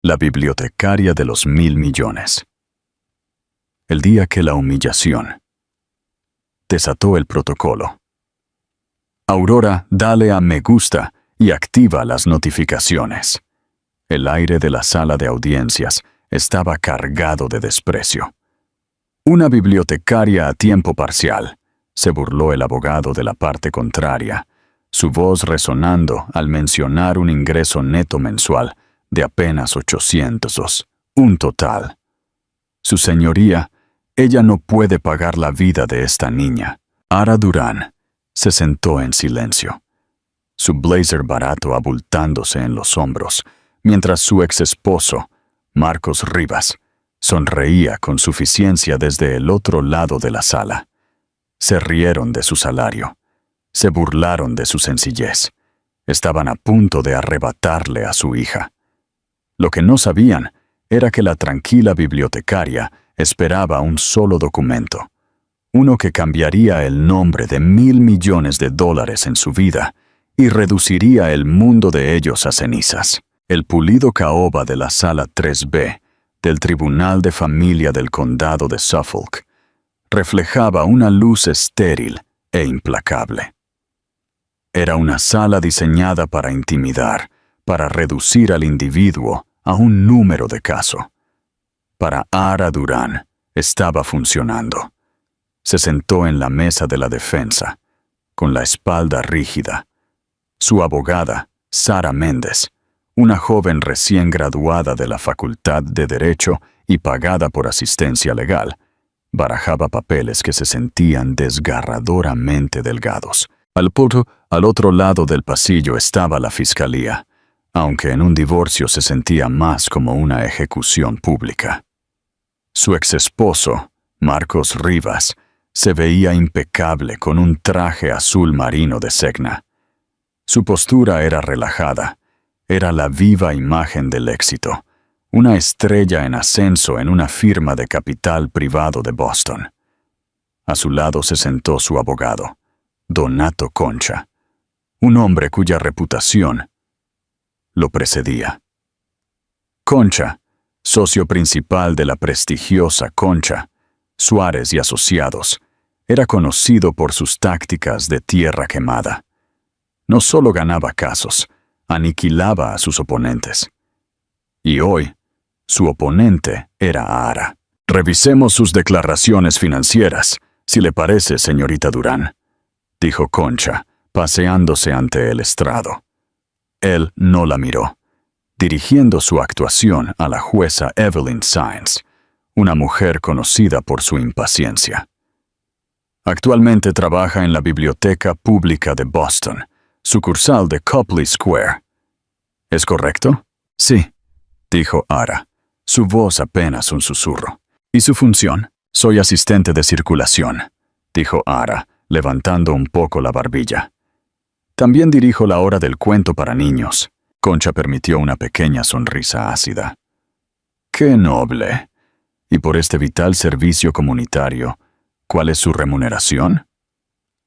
La bibliotecaria de los 1.000 millones. El día que la humillación desató el protocolo. Aurora, dale a me gusta y activa las notificaciones. El aire de la sala de audiencias estaba cargado de desprecio. Una bibliotecaria a tiempo parcial, se burló el abogado de la parte contraria, su voz resonando al mencionar un ingreso neto mensual de apenas 800, un total. Su señoría, ella no puede pagar la vida de esta niña. Ara Durán se sentó en silencio, su blazer barato abultándose en los hombros, mientras su ex esposo, Marcos Rivas, sonreía con suficiencia desde el otro lado de la sala. Se rieron de su salario, se burlaron de su sencillez. Estaban a punto de arrebatarle a su hija. Lo que no sabían era que la tranquila bibliotecaria esperaba un solo documento, uno que cambiaría el nombre de 1.000 millones de dólares en su vida y reduciría el mundo de ellos a cenizas. El pulido caoba de la sala 3B del Tribunal de Familia del Condado de Suffolk reflejaba una luz estéril e implacable. Era una sala diseñada para intimidar, para reducir al individuo a un número de caso. Para Ara Durán estaba funcionando. Se sentó en la mesa de la defensa, con la espalda rígida. Su abogada, Sara Méndez, una joven recién graduada de la Facultad de Derecho y pagada por asistencia legal, barajaba papeles que se sentían desgarradoramente delgados. Al otro lado del pasillo estaba la fiscalía, aunque en un divorcio se sentía más como una ejecución pública. Su exesposo, Marcos Rivas, se veía impecable con un traje azul marino de Cegna. Su postura era relajada, era la viva imagen del éxito, una estrella en ascenso en una firma de capital privado de Boston. A su lado se sentó su abogado, Donato Concha, un hombre cuya reputación lo precedía. Concha, socio principal de la prestigiosa Concha, Suárez y Asociados, era conocido por sus tácticas de tierra quemada. No solo ganaba casos, aniquilaba a sus oponentes. Y hoy, su oponente era Ara. Revisemos sus declaraciones financieras, si le parece, señorita Durán, dijo Concha, paseándose ante el estrado. Él no la miró, dirigiendo su actuación a la jueza Evelyn Saenz, una mujer conocida por su impaciencia. Actualmente trabaja en la Biblioteca Pública de Boston, sucursal de Copley Square. ¿Es correcto? Sí, dijo Ara, su voz apenas un susurro. ¿Y su función? Soy asistente de circulación, dijo Ara, levantando un poco la barbilla. También dirijo la hora del cuento para niños. Concha permitió una pequeña sonrisa ácida. ¡Qué noble! Y por este vital servicio comunitario, ¿cuál es su remuneración?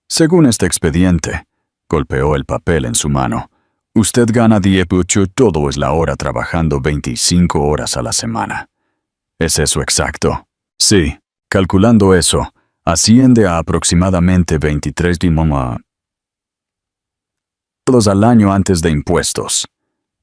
Según este expediente, golpeó el papel en su mano, usted gana 18 todo es la hora trabajando 25 horas a la semana. ¿Es eso exacto? Sí, calculando eso, asciende a aproximadamente 23 todos al año antes de impuestos.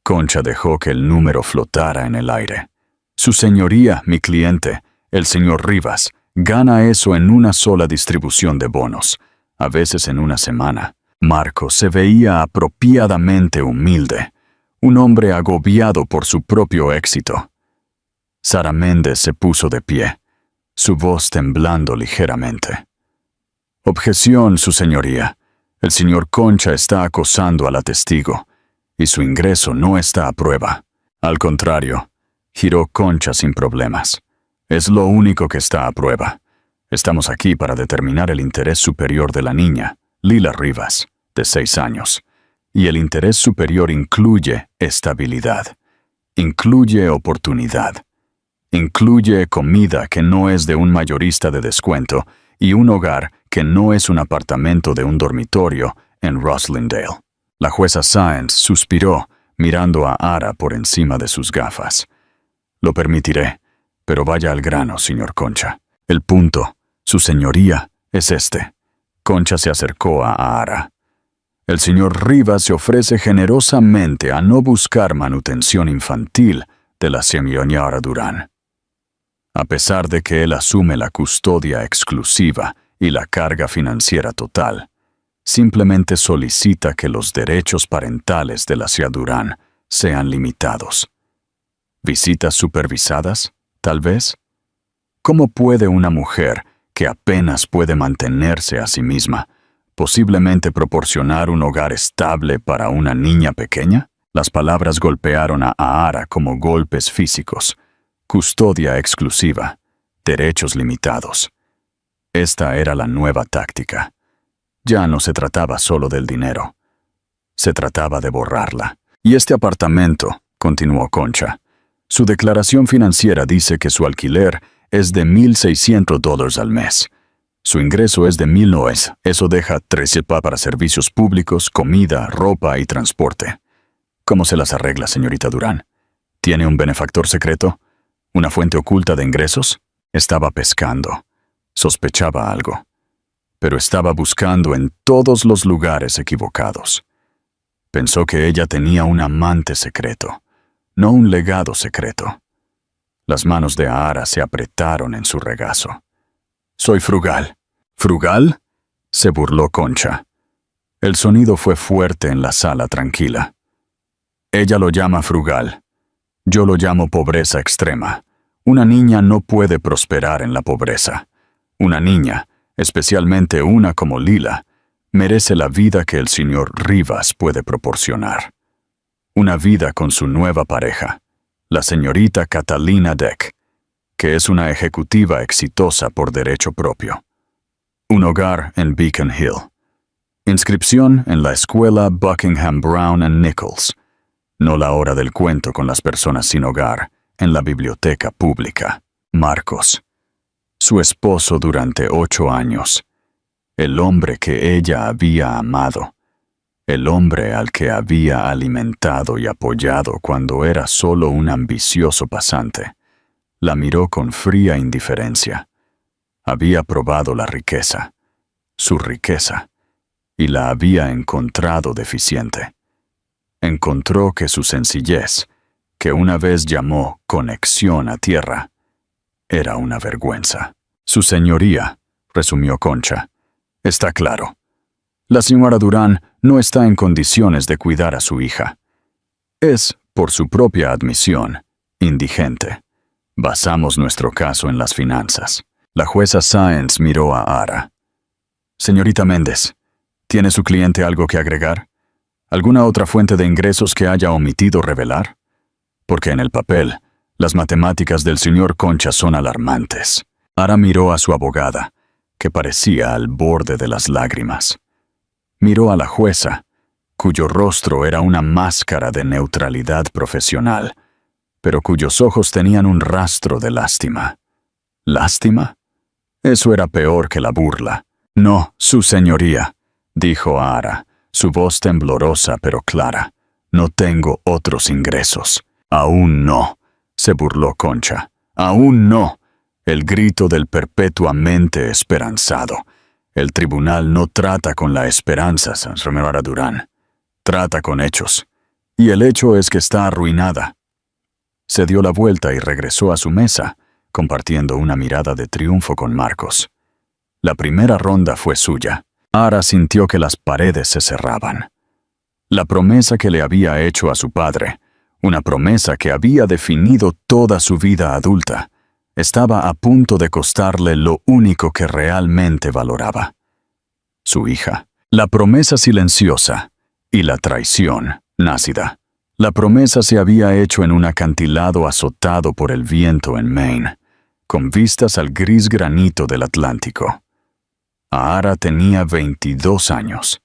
Concha dejó que el número flotara en el aire. Su señoría, mi cliente, el señor Rivas, gana eso en una sola distribución de bonos, a veces en una semana. Marco se veía apropiadamente humilde, un hombre agobiado por su propio éxito. Sara Méndez se puso de pie, su voz temblando ligeramente. Objeción, su señoría. El señor Concha está acosando a la testigo, y su ingreso no está a prueba. Al contrario, giró Concha sin problemas. Es lo único que está a prueba. Estamos aquí para determinar el interés superior de la niña, Lila Rivas, de 6 años. Y el interés superior incluye estabilidad, incluye oportunidad, incluye comida que no es de un mayorista de descuento y un hogar que no es un apartamento de un dormitorio en Roslindale. La jueza Saenz suspiró, mirando a Ara por encima de sus gafas. Lo permitiré, pero vaya al grano, señor Concha. El punto, su señoría, es este. Concha se acercó a Ahara. El señor Rivas se ofrece generosamente a no buscar manutención infantil de la señora Durán. A pesar de que él asume la custodia exclusiva y la carga financiera total, simplemente solicita que los derechos parentales de la señora Durán sean limitados. ¿Visitas supervisadas, tal vez? ¿Cómo puede una mujer que apenas puede mantenerse a sí misma posiblemente proporcionar un hogar estable para una niña pequeña? Las palabras golpearon a Ahara como golpes físicos. Custodia exclusiva, derechos limitados. Esta era la nueva táctica. Ya no se trataba solo del dinero. Se trataba de borrarla. Y este apartamento, continuó Concha, su declaración financiera dice que su alquiler es de $1,600 al mes. Su ingreso es de $1,900. Eso deja $13,000 para servicios públicos, comida, ropa y transporte. ¿Cómo se las arregla, señorita Durán? ¿Tiene un benefactor secreto? ¿Una fuente oculta de ingresos? Estaba pescando. Sospechaba algo. Pero estaba buscando en todos los lugares equivocados. Pensó que ella tenía un amante secreto, no un legado secreto. Las manos de Ahara se apretaron en su regazo. «Soy frugal». «¿Frugal?», se burló Concha. El sonido fue fuerte en la sala tranquila. Ella lo llama frugal. Yo lo llamo pobreza extrema. Una niña no puede prosperar en la pobreza. Una niña, especialmente una como Lila, merece la vida que el señor Rivas puede proporcionar. Una vida con su nueva pareja, la señorita Catalina Deck, que es una ejecutiva exitosa por derecho propio. Un hogar en Beacon Hill. Inscripción en la escuela Buckingham Brown and Nichols. No la hora del cuento con las personas sin hogar en la biblioteca pública. Marcos. Su esposo durante 8 años. El hombre que ella había amado. El hombre al que había alimentado y apoyado cuando era solo un ambicioso pasante. La miró con fría indiferencia. Había probado la riqueza, su riqueza, y la había encontrado deficiente. Encontró que su sencillez, que una vez llamó conexión a tierra, era una vergüenza. Su señoría, resumió Concha, está claro. La señora Durán no está en condiciones de cuidar a su hija. Es, por su propia admisión, indigente. Basamos nuestro caso en las finanzas. La jueza Sáenz miró a Ahara. Señorita Méndez, ¿tiene su cliente algo que agregar? ¿Alguna otra fuente de ingresos que haya omitido revelar? Porque en el papel, las matemáticas del señor Concha son alarmantes. Ahara miró a su abogada, que parecía al borde de las lágrimas. Miró a la jueza, cuyo rostro era una máscara de neutralidad profesional, pero cuyos ojos tenían un rastro de lástima. ¿Lástima? Eso era peor que la burla. No, su señoría, dijo Ahara, su voz temblorosa pero clara. No tengo otros ingresos. Aún no, se burló Concha. Aún no. El grito del perpetuamente esperanzado. El tribunal no trata con la esperanza, señora Durán. Trata con hechos. Y el hecho es que está arruinada. Se dio la vuelta y regresó a su mesa, compartiendo una mirada de triunfo con Marcos. La primera ronda fue suya. Ahara sintió que las paredes se cerraban. La promesa que le había hecho a su padre, una promesa que había definido toda su vida adulta, estaba a punto de costarle lo único que realmente valoraba. Su hija. La promesa silenciosa y la traición nácida. La promesa se había hecho en un acantilado azotado por el viento en Maine, con vistas al gris granito del Atlántico. Ahara tenía 22 años,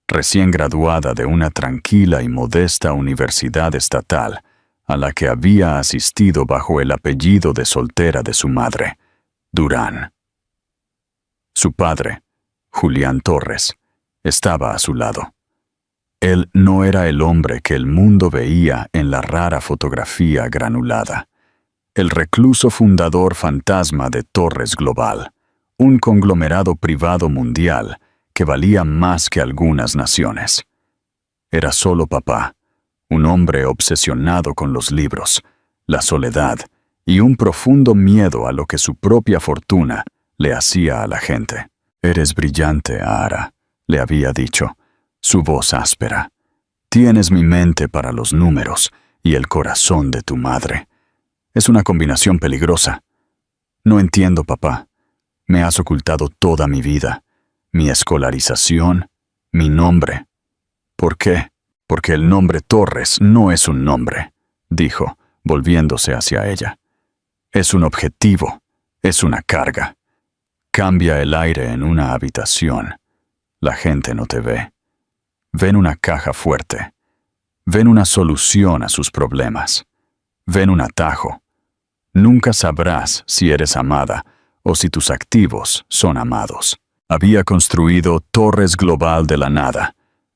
recién graduada de una tranquila y modesta universidad estatal a la que había asistido bajo el apellido de soltera de su madre, Durán. Su padre, Julián Torres, estaba a su lado. Él no era el hombre que el mundo veía en la rara fotografía granulada. el recluso fundador fantasma de Torres Global, un conglomerado privado mundial que valía más que algunas naciones. Era solo papá, un hombre obsesionado con los libros, la soledad y un profundo miedo a lo que su propia fortuna le hacía a la gente. «Eres brillante, Ara», le había dicho, su voz áspera. «Tienes mi mente para los números y el corazón de tu madre. Es una combinación peligrosa. No entiendo, papá. Me has ocultado toda mi vida, mi escolarización, mi nombre». «¿Por qué?» «Porque el nombre Torres no es un nombre», dijo, volviéndose hacia ella. «Es un objetivo, es una carga. Cambia el aire en una habitación. La gente no te ve. Ven una caja fuerte. Ven una solución a sus problemas. Ven un atajo. Nunca sabrás si eres amada o si tus activos son amados». Había construido Torres Global de la nada,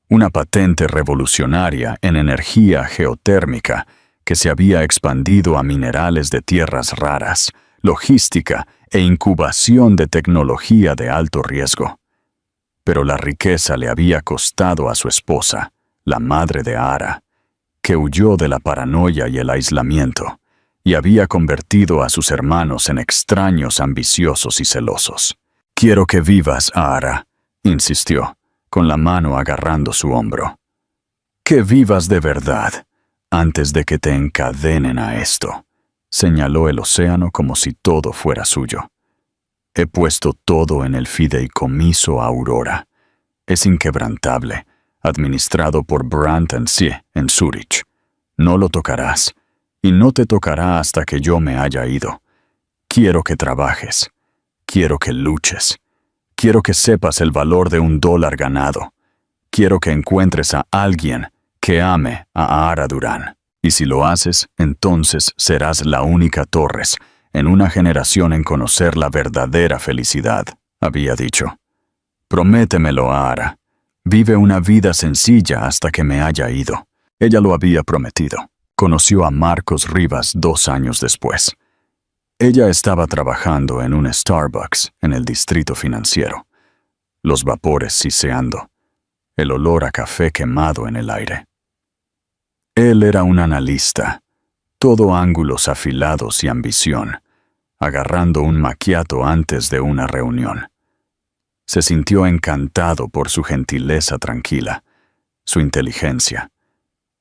una patente revolucionaria en energía geotérmica que se había expandido a minerales de tierras raras, logística e incubación de tecnología de alto riesgo. Pero la riqueza le había costado a su esposa, la madre de Ara, que huyó de la paranoia y el aislamiento, y había convertido a sus hermanos en extraños ambiciosos y celosos. «Quiero que vivas, Ara», insistió, con la mano agarrando su hombro. «Que vivas de verdad, antes de que te encadenen a esto», señaló el océano como si todo fuera suyo. «He puesto todo en el fideicomiso Aurora. Es inquebrantable, administrado por Brandt & Cie en Zúrich. No lo tocarás, y no te tocará hasta que yo me haya ido. Quiero que trabajes. Quiero que luches. Quiero que sepas el valor de $1 ganado. Quiero que encuentres a alguien que ame a Ara Durán. Y si lo haces, entonces serás la única Torres en una generación en conocer la verdadera felicidad», había dicho. «Prométemelo, Ara. Vive una vida sencilla hasta que me haya ido». Ella lo había prometido. Conoció a Marcos Rivas 2 años después. Ella estaba trabajando en un Starbucks en el distrito financiero. Los vapores siseando. El olor a café quemado en el aire. Él era un analista, todo ángulos afilados y ambición, agarrando un macchiato antes de una reunión. Se sintió encantado por su gentileza tranquila, su inteligencia,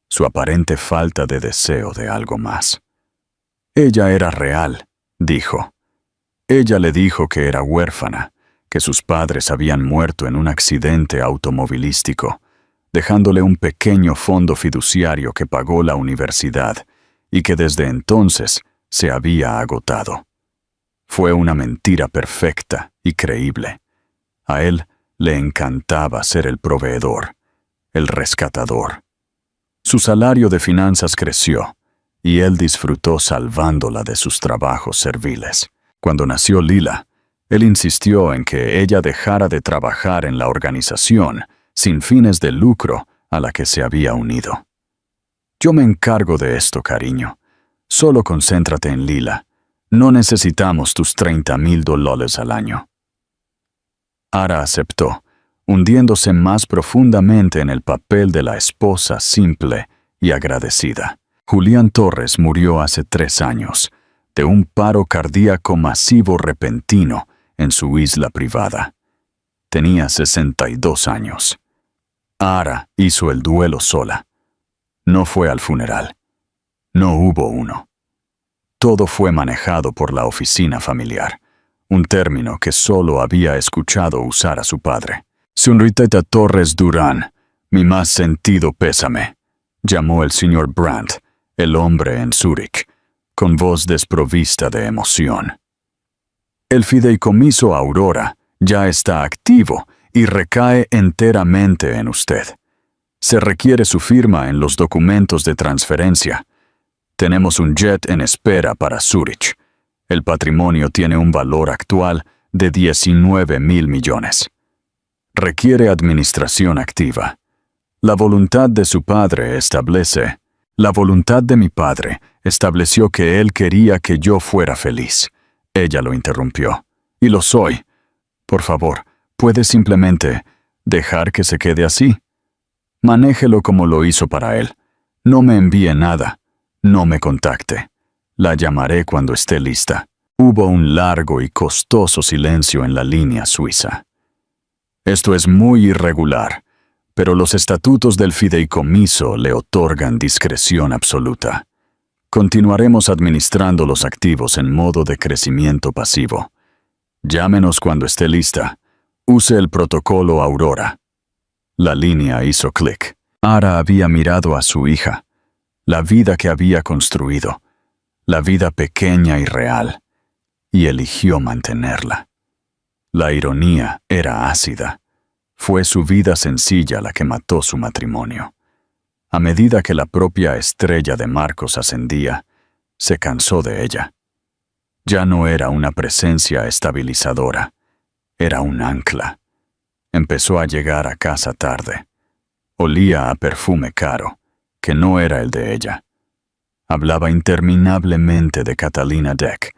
su aparente falta de deseo de algo más. Ella era real, dijo. Ella le dijo que era huérfana, que sus padres habían muerto en un accidente automovilístico, dejándole un pequeño fondo fiduciario que pagó la universidad y que desde entonces se había agotado. Fue una mentira perfecta y creíble. A él le encantaba ser el proveedor, el rescatador. Su salario de finanzas creció, y él disfrutó salvándola de sus trabajos serviles. Cuando nació Lila, él insistió en que ella dejara de trabajar en la organización sin fines de lucro a la que se había unido. «Yo me encargo de esto, cariño. Solo concéntrate en Lila. No necesitamos tus $30,000 al año». Ara aceptó, hundiéndose más profundamente en el papel de la esposa simple y agradecida. Julián Torres murió hace 3 años, de un paro cardíaco masivo repentino en su isla privada. Tenía 62 años. Ara hizo el duelo sola. No fue al funeral. No hubo uno. Todo fue manejado por la oficina familiar, un término que solo había escuchado usar a su padre. «Señorita Torres Durán, mi más sentido pésame», llamó el señor Brandt, el hombre en Zúrich, con voz desprovista de emoción. «El fideicomiso Aurora ya está activo y recae enteramente en usted. Se requiere su firma en los documentos de transferencia. Tenemos un jet en espera para Zúrich. El patrimonio tiene un valor actual de 19,000 millones. Requiere administración activa. La voluntad de su padre establece. La voluntad de mi padre estableció que él quería que yo fuera feliz. Ella lo interrumpió. Y lo soy. Por favor, ¿puede simplemente dejar que se quede así? Manéjelo como lo hizo para él. No me envíe nada. No me contacte. La llamaré cuando esté lista. Hubo un largo y costoso silencio en la línea suiza. Esto es muy irregular, pero los estatutos del fideicomiso le otorgan discreción absoluta. Continuaremos administrando los activos en modo de crecimiento pasivo. Llámenos cuando esté lista. Use el protocolo Aurora. La línea hizo clic. Ara había mirado a su hija, la vida que había construido, la vida pequeña y real, y eligió mantenerla. La ironía era ácida. Fue su vida sencilla la que mató su matrimonio. A medida que la propia estrella de Marcos ascendía, se cansó de ella. Ya no era una presencia estabilizadora, era un ancla. Empezó a llegar a casa tarde. Olía a perfume caro, que no era el de ella. Hablaba interminablemente de Catalina Deck,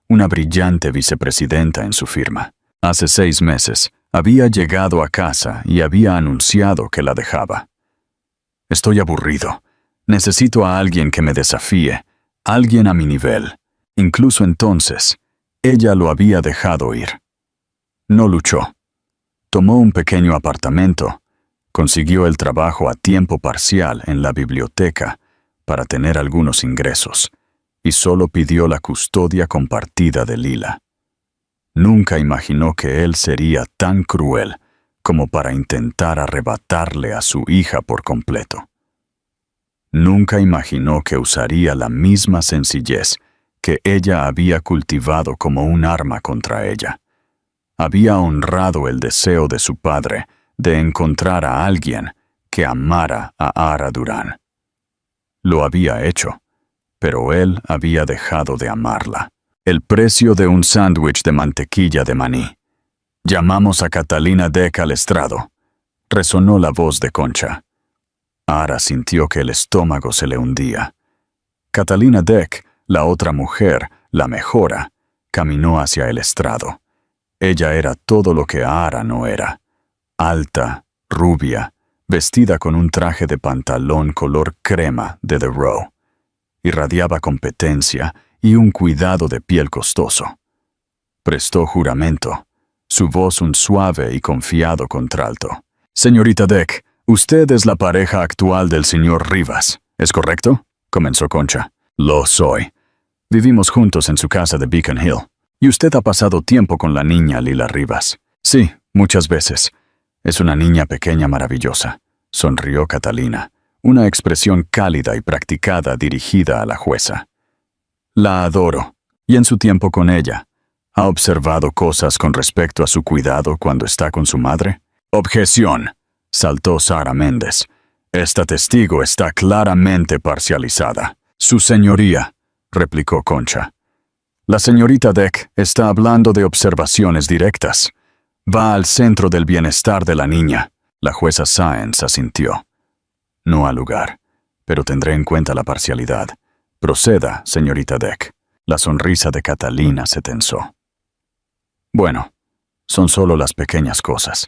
una brillante vicepresidenta en su firma. Hace 6 meses, había llegado a casa y había anunciado que la dejaba. Estoy aburrido. Necesito a alguien que me desafíe, alguien a mi nivel. Incluso entonces, ella lo había dejado ir. No luchó. Tomó un pequeño apartamento, consiguió el trabajo a tiempo parcial en la biblioteca para tener algunos ingresos, y solo pidió la custodia compartida de Lila. Nunca imaginó que él sería tan cruel como para intentar arrebatarle a su hija por completo. Nunca imaginó que usaría la misma sencillez que ella había cultivado como un arma contra ella. Había honrado el deseo de su padre de encontrar a alguien que amara a Ara Durán. Lo había hecho, pero él había dejado de amarla. El precio de un sándwich de mantequilla de maní. Llamamos a Catalina Deck al estrado. Resonó la voz de Concha. Ara sintió que el estómago se le hundía. Catalina Deck, la otra mujer, la mejora, caminó hacia el estrado. Ella era todo lo que Ara no era. Alta, rubia, vestida con un traje de pantalón color crema de The Row. Irradiaba competencia y un cuidado de piel costoso. Prestó juramento, su voz un suave y confiado contralto. Señorita Deck, usted es la pareja actual del señor Rivas, ¿es correcto? Comenzó Concha. Lo soy. Vivimos juntos en su casa de Beacon Hill. Y usted ha pasado tiempo con la niña Lila Rivas. Sí, muchas veces. Es una niña pequeña maravillosa, sonrió Catalina, una expresión cálida y practicada dirigida a la jueza. La adoro, y en su tiempo con ella, ¿ha observado cosas con respecto a su cuidado cuando está con su madre? Objeción, saltó Sara Méndez. Esta testigo está claramente parcializada. Su señoría, replicó Concha. La señorita Deck está hablando de observaciones directas. Va al centro del bienestar de la niña. La jueza Sáenz asintió. No ha lugar, pero tendré en cuenta la parcialidad. Proceda, señorita Deck. La sonrisa de Catalina se tensó. Bueno, son solo las pequeñas cosas.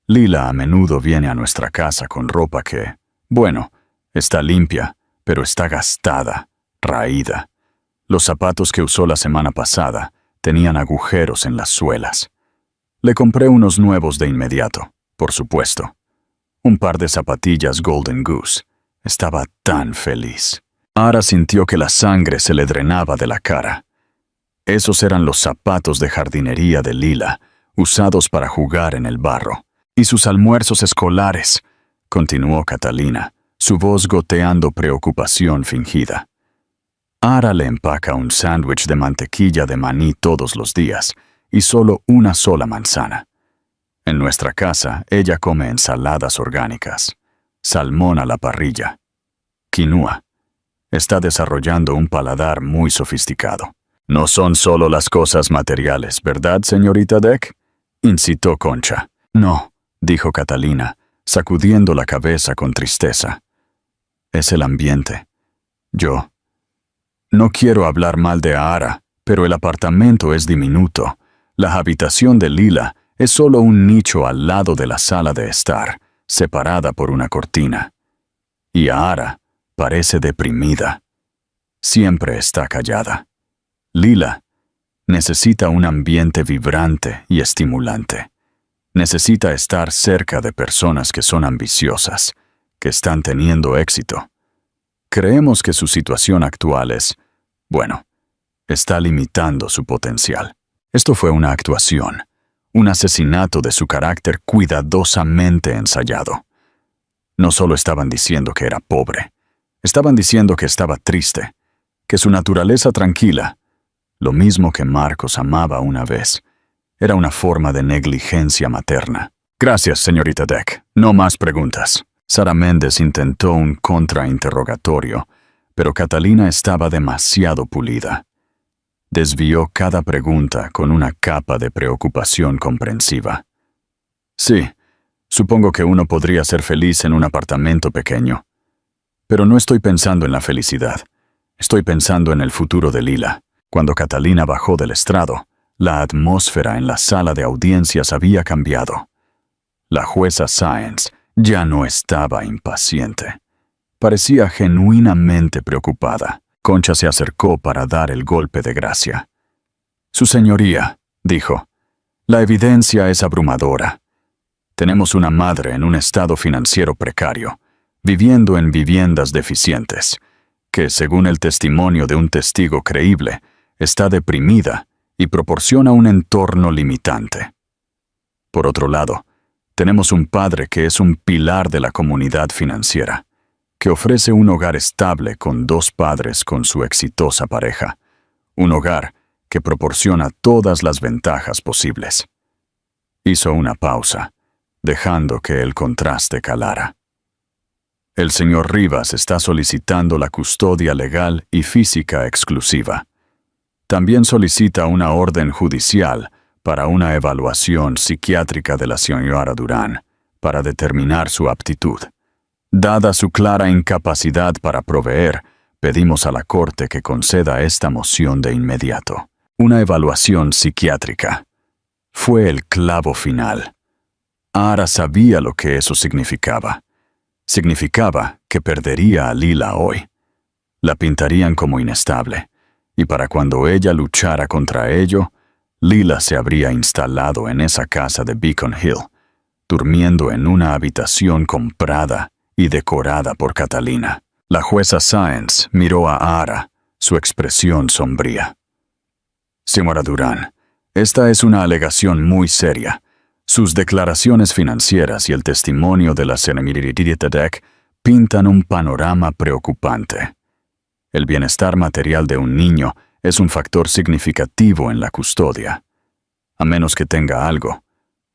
Lila a menudo viene a nuestra casa con ropa que, bueno, está limpia, pero está gastada, raída. Los zapatos que usó la semana pasada tenían agujeros en las suelas. Le compré unos nuevos de inmediato, por supuesto. Un par de zapatillas Golden Goose. Estaba tan feliz. Ara sintió que la sangre se le drenaba de la cara. Esos eran los zapatos de jardinería de Lila, usados para jugar en el barro. Y sus almuerzos escolares, continuó Catalina, su voz goteando preocupación fingida. Ara le empaca un sándwich de mantequilla de maní todos los días y solo una sola manzana. En nuestra casa, ella come ensaladas orgánicas, salmón a la parrilla, quinoa. Está desarrollando un paladar muy sofisticado. No son solo las cosas materiales, ¿verdad, señorita Deck? Incitó Concha. No, dijo Catalina, sacudiendo la cabeza con tristeza. Es el ambiente. Yo No quiero hablar mal de Ahara, pero el apartamento es diminuto. La habitación de Lila es solo un nicho al lado de la sala de estar, separada por una cortina. Y Ahara parece deprimida. Siempre está callada. Lila necesita un ambiente vibrante y estimulante. Necesita estar cerca de personas que son ambiciosas, que están teniendo éxito. Creemos que su situación actual está limitando su potencial. Esto fue una actuación, un asesinato de su carácter cuidadosamente ensayado. No solo estaban diciendo que era pobre, estaban diciendo que estaba triste, que su naturaleza tranquila, lo mismo que Marcos amaba una vez, era una forma de negligencia materna. Gracias, señorita Deck. No más preguntas. Sara Méndez intentó un contrainterrogatorio, pero Catalina estaba demasiado pulida. Desvió cada pregunta con una capa de preocupación comprensiva. Sí, supongo que uno podría ser feliz en un apartamento pequeño. Pero no estoy pensando en la felicidad. Estoy pensando en el futuro de Lila. Cuando Catalina bajó del estrado, la atmósfera en la sala de audiencias había cambiado. La jueza Sáenz ya no estaba impaciente. Parecía genuinamente preocupada. Concha se acercó para dar el golpe de gracia. Su señoría, dijo, la evidencia es abrumadora. Tenemos una madre en un estado financiero precario, viviendo en viviendas deficientes, que, según el testimonio de un testigo creíble, está deprimida y proporciona un entorno limitante. Por otro lado, tenemos un padre que es un pilar de la comunidad financiera, que ofrece un hogar estable con 2 padres con su exitosa pareja, un hogar que proporciona todas las ventajas posibles. Hizo una pausa, dejando que el contraste calara. El señor Rivas está solicitando la custodia legal y física exclusiva. También solicita una orden judicial para una evaluación psiquiátrica de la señora Durán, para determinar su aptitud. Dada su clara incapacidad para proveer, pedimos a la Corte que conceda esta moción de inmediato. Una evaluación psiquiátrica. Fue el clavo final. Ahara sabía lo que eso significaba. Significaba que perdería a Lila hoy. La pintarían como inestable, y para cuando ella luchara contra ello, Lila se habría instalado en esa casa de Beacon Hill, durmiendo en una habitación comprada y decorada por Catalina. La jueza Sáenz miró a Ahara, su expresión sombría. Señora Durán, esta es una alegación muy seria. Sus declaraciones financieras y el testimonio de la señorita Deck pintan un panorama preocupante. El bienestar material de un niño es un factor significativo en la custodia. A menos que tenga algo,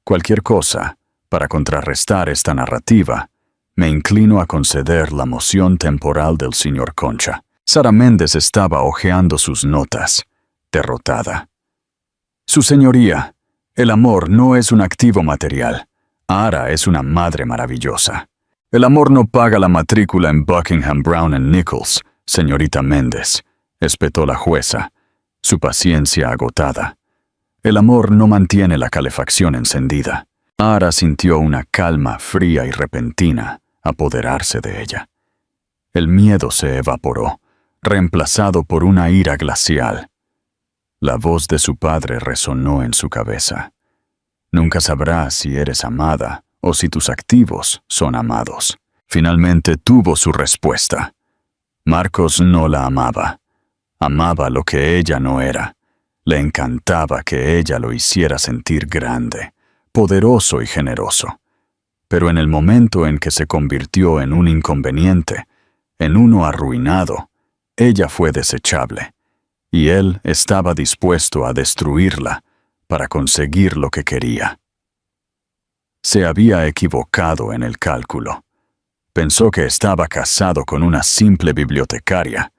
cualquier cosa, para contrarrestar esta narrativa, me inclino a conceder la moción temporal del señor Concha. Sara Méndez estaba hojeando sus notas, derrotada. Su señoría, el amor no es un activo material. Ahara es una madre maravillosa. El amor no paga la matrícula en Buckingham, Brown & Nichols, señorita Méndez, espetó la jueza, su paciencia agotada. El amor no mantiene la calefacción encendida. Ahara sintió una calma fría y repentina apoderarse de ella. El miedo se evaporó, reemplazado por una ira glacial. La voz de su padre resonó en su cabeza. Nunca sabrás si eres amada o si tus activos son amados. Finalmente tuvo su respuesta. Marcos no la amaba. Amaba lo que ella no era. Le encantaba que ella lo hiciera sentir grande, poderoso y generoso. Pero en el momento en que se convirtió en un inconveniente, en uno arruinado, ella fue desechable, y él estaba dispuesto a destruirla para conseguir lo que quería. Se había equivocado en el cálculo. Pensó que estaba casado con una simple bibliotecaria.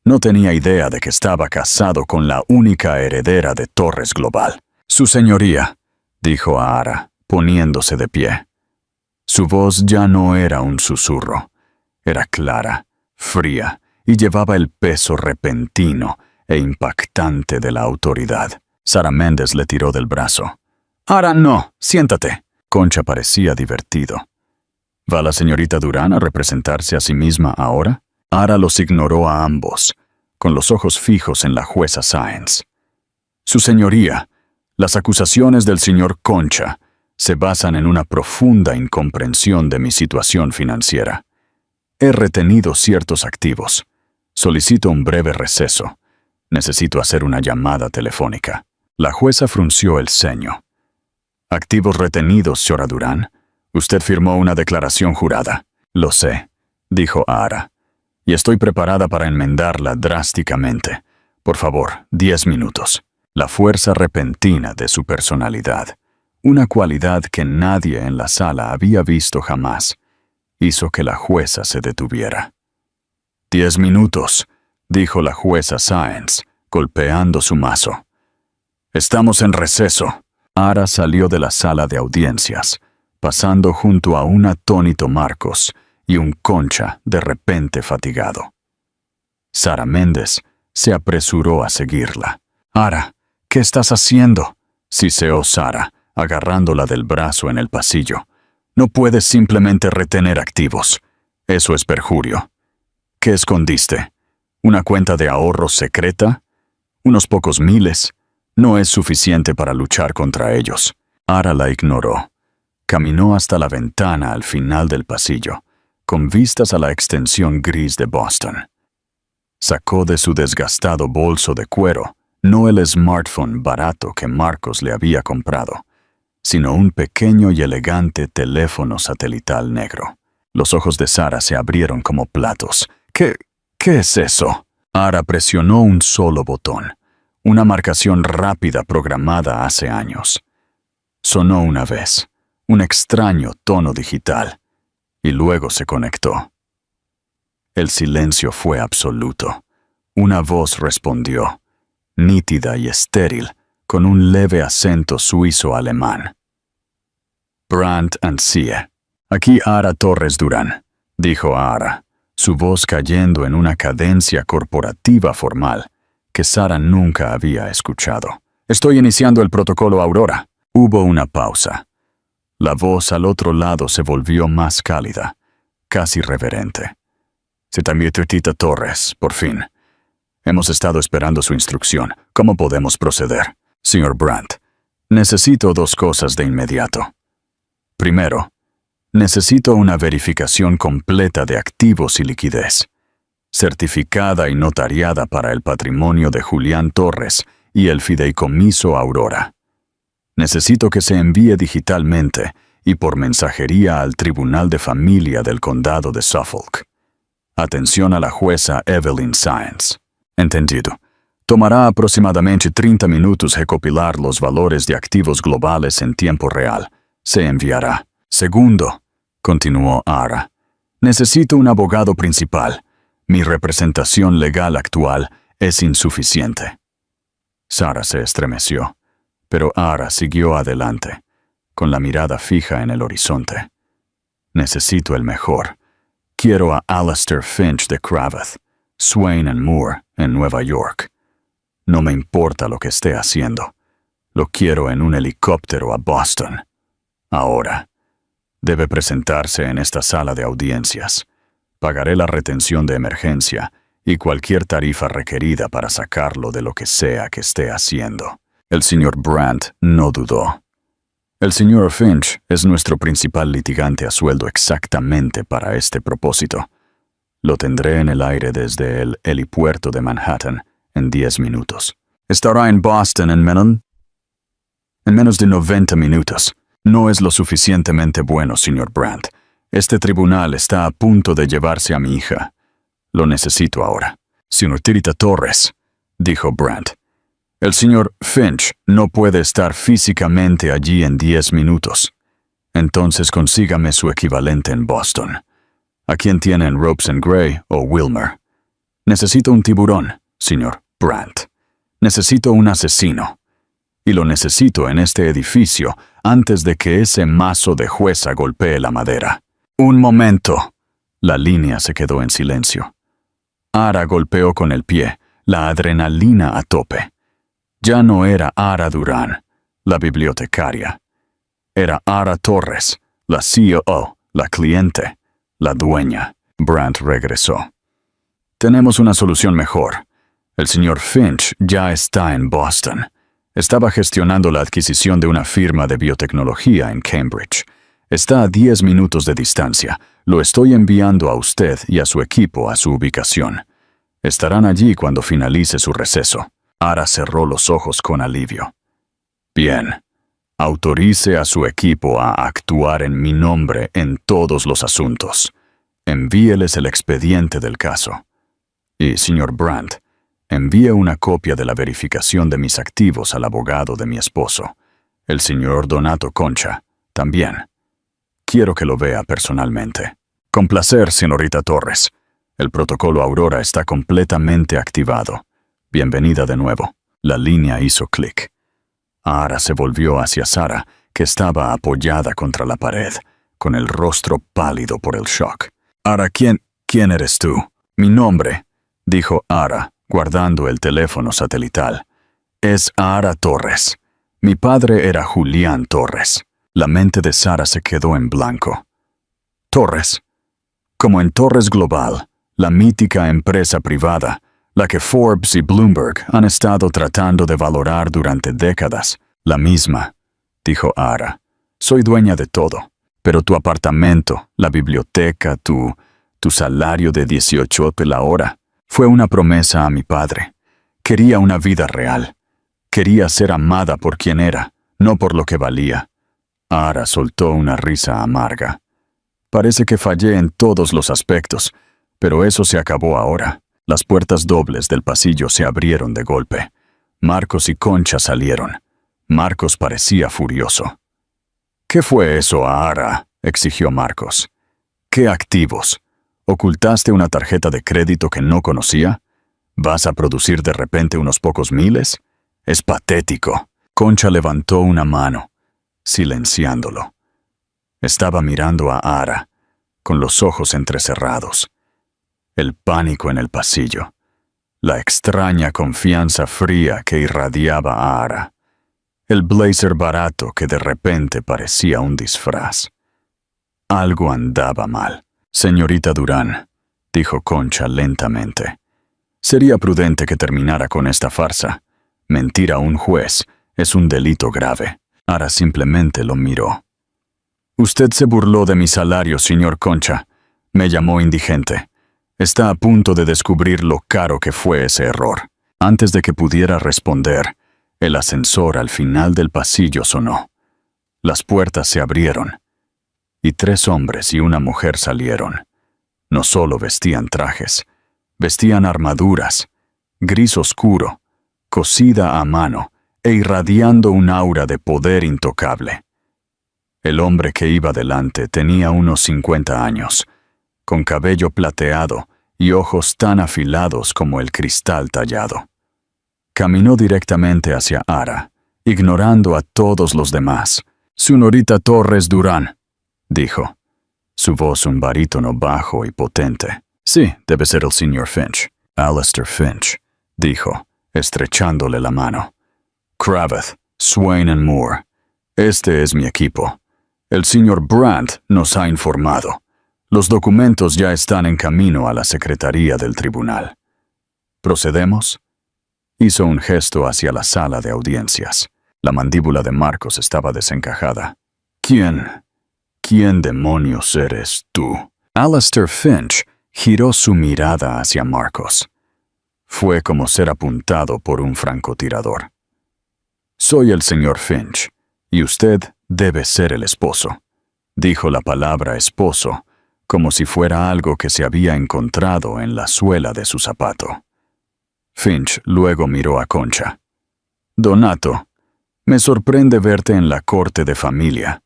No tenía idea de que estaba casado con la única heredera de Torres Global. Su señoría, dijo Ahara, poniéndose de pie. Su voz ya no era un susurro. Era clara, fría y llevaba el peso repentino e impactante de la autoridad. Sara Méndez le tiró del brazo. «Ara, no, siéntate». Concha parecía divertido. ¿Va la señorita Durán a representarse a sí misma ahora? Ara los ignoró a ambos, con los ojos fijos en la jueza Sáenz. «Su señoría, las acusaciones del señor Concha se basan en una profunda incomprensión de mi situación financiera. He retenido ciertos activos. Solicito un breve receso. Necesito hacer una llamada telefónica». La jueza frunció el ceño. «¿Activos retenidos, señora Durán? Usted firmó una declaración jurada». «Lo sé», dijo Ara, «y estoy preparada para enmendarla drásticamente. Por favor, 10 minutos». La fuerza repentina de su personalidad, una cualidad que nadie en la sala había visto jamás, hizo que la jueza se detuviera. 10 minutos, dijo la jueza Sáenz, golpeando su mazo. «Estamos en receso». Ara salió de la sala de audiencias, pasando junto a un atónito Marcos y un Concha de repente fatigado. Sara Méndez se apresuró a seguirla. «Ara, ¿qué estás haciendo?», siseó Sara, agarrándola del brazo en el pasillo. «No puedes simplemente retener activos. Eso es perjurio». «¿Qué escondiste? ¿Una cuenta de ahorros secreta? Unos pocos miles. No es suficiente para luchar contra ellos». Ara la ignoró. Caminó hasta la ventana al final del pasillo, con vistas a la extensión gris de Boston. Sacó de su desgastado bolso de cuero no el smartphone barato que Marcos le había comprado, sino un pequeño y elegante teléfono satelital negro. Los ojos de Sara se abrieron como platos. ¿Qué es eso? Ara presionó un solo botón, una marcación rápida programada hace años. Sonó una vez, un extraño tono digital, y luego se conectó. El silencio fue absoluto. Una voz respondió, nítida y estéril, con un leve acento suizo-alemán. «Brandt & Sie. Aquí Ara Torres Durán», dijo Ara, su voz cayendo en una cadencia corporativa formal que Sara nunca había escuchado. «Estoy iniciando el protocolo Aurora». Hubo una pausa. La voz al otro lado se volvió más cálida, casi reverente. «Señorita Torres, por fin. Hemos estado esperando su instrucción. ¿Cómo podemos proceder?» «Señor Brandt, necesito 2 cosas de inmediato. Primero, necesito una verificación completa de activos y liquidez, certificada y notariada para el patrimonio de Julián Torres y el fideicomiso Aurora. Necesito que se envíe digitalmente y por mensajería al Tribunal de Familia del Condado de Suffolk. Atención a la jueza Evelyn Sáenz». «Entendido. Tomará aproximadamente 30 minutos recopilar los valores de activos globales en tiempo real. Se enviará». «Segundo», continuó Ara, «necesito un abogado principal. Mi representación legal actual es insuficiente». Sara se estremeció, pero Ara siguió adelante, con la mirada fija en el horizonte. «Necesito el mejor. Quiero a Alastair Finch de Cravath, Swain & Moore, en Nueva York. No me importa lo que esté haciendo. Lo quiero en un helicóptero a Boston. Ahora. Debe presentarse en esta sala de audiencias. Pagaré la retención de emergencia y cualquier tarifa requerida para sacarlo de lo que sea que esté haciendo». El señor Brandt no dudó. «El señor Finch es nuestro principal litigante a sueldo exactamente para este propósito. Lo tendré en el aire desde el helipuerto de Manhattan en 10 minutos. ¿Estará en Boston en menos de 90 minutos. No es lo suficientemente bueno, señor Brandt. Este tribunal está a punto de llevarse a mi hija. Lo necesito ahora». «Señorita Torres», dijo Brandt, «el señor Finch no puede estar físicamente allí en 10 minutos. Entonces consígame su equivalente en Boston. ¿A quién tiene en Ropes & Gray o Wilmer? Necesito un tiburón, señor Brandt. Necesito un asesino. Y lo necesito en este edificio antes de que ese mazo de jueza golpee la madera». «Un momento». La línea se quedó en silencio. Ara golpeó con el pie, la adrenalina a tope. Ya no era Ara Durán, la bibliotecaria. Era Ara Torres, la CEO, la cliente, la dueña. Brandt regresó. Tenemos una solución mejor. El señor Finch ya está en Boston. Estaba gestionando la adquisición de una firma de biotecnología en Cambridge. Está a 10 minutos de distancia. Lo estoy enviando a usted y a su equipo a su ubicación. Estarán allí cuando finalice su receso. Ara cerró los ojos con alivio. Bien. Autorice a su equipo a actuar en mi nombre en todos los asuntos. Envíeles el expediente del caso. Y, señor Brandt, envíe una copia de la verificación de mis activos al abogado de mi esposo, el señor Donato Concha, también. Quiero que lo vea personalmente. Con placer, señorita Torres. El protocolo Aurora está completamente activado. Bienvenida de nuevo. La línea hizo clic. Ara se volvió hacia Sara, que estaba apoyada contra la pared, con el rostro pálido por el shock. Ara, ¿quién eres tú? Mi nombre, dijo Ara, guardando el teléfono satelital. Es Ara Torres. Mi padre era Julián Torres. La mente de Sara se quedó en blanco. Torres. Como en Torres Global, la mítica empresa privada, la que Forbes y Bloomberg han estado tratando de valorar durante décadas. La misma, dijo Ara. Soy dueña de todo, pero tu apartamento, la biblioteca, tu salario de 18 la hora, fue una promesa a mi padre. Quería una vida real. Quería ser amada por quien era, no por lo que valía. Ara soltó una risa amarga. Parece que fallé en todos los aspectos, pero eso se acabó ahora. Las puertas dobles del pasillo se abrieron de golpe. Marcos y Concha salieron. Marcos parecía furioso. ¿Qué fue eso, Ara?, exigió Marcos. ¿Qué activos? ¿Ocultaste una tarjeta de crédito que no conocía? ¿Vas a producir de repente unos pocos miles? Es patético. Concha levantó una mano, silenciándolo. Estaba mirando a Ara, con los ojos entrecerrados. El pánico en el pasillo. La extraña confianza fría que irradiaba a Ara. El blazer barato que de repente parecía un disfraz. Algo andaba mal. Señorita Durán, dijo Concha lentamente. Sería prudente que terminara con esta farsa. Mentir a un juez es un delito grave. Ara simplemente lo miró. Usted se burló de mi salario, señor Concha. Me llamó indigente. Está a punto de descubrir lo caro que fue ese error. Antes de que pudiera responder, el ascensor al final del pasillo sonó. Las puertas se abrieron, y 3 hombres y una mujer salieron. No solo vestían trajes, vestían armaduras, gris oscuro, cosida a mano e irradiando un aura de poder intocable. El hombre que iba delante tenía unos 50 años, con cabello plateado y ojos tan afilados como el cristal tallado. Caminó directamente hacia Ara, ignorando a todos los demás. «Señorita Torres Durán», dijo. Su voz un barítono bajo y potente. «Sí, debe ser el señor Finch». «Alistair Finch», dijo, estrechándole la mano. «Cravath, Swain and Moore. Este es mi equipo. El señor Brandt nos ha informado. Los documentos ya están en camino a la secretaría del tribunal. ¿Procedemos?» Hizo un gesto hacia la sala de audiencias. La mandíbula de Marcos estaba desencajada. ¿Quién demonios eres tú? Alistair Finch giró su mirada hacia Marcos. Fue como ser apuntado por un francotirador. Soy el señor Finch, y usted debe ser el esposo. Dijo la palabra esposo, como si fuera algo que se había encontrado en la suela de su zapato. Finch luego miró a Concha. Donato, me sorprende verte en la corte de familia.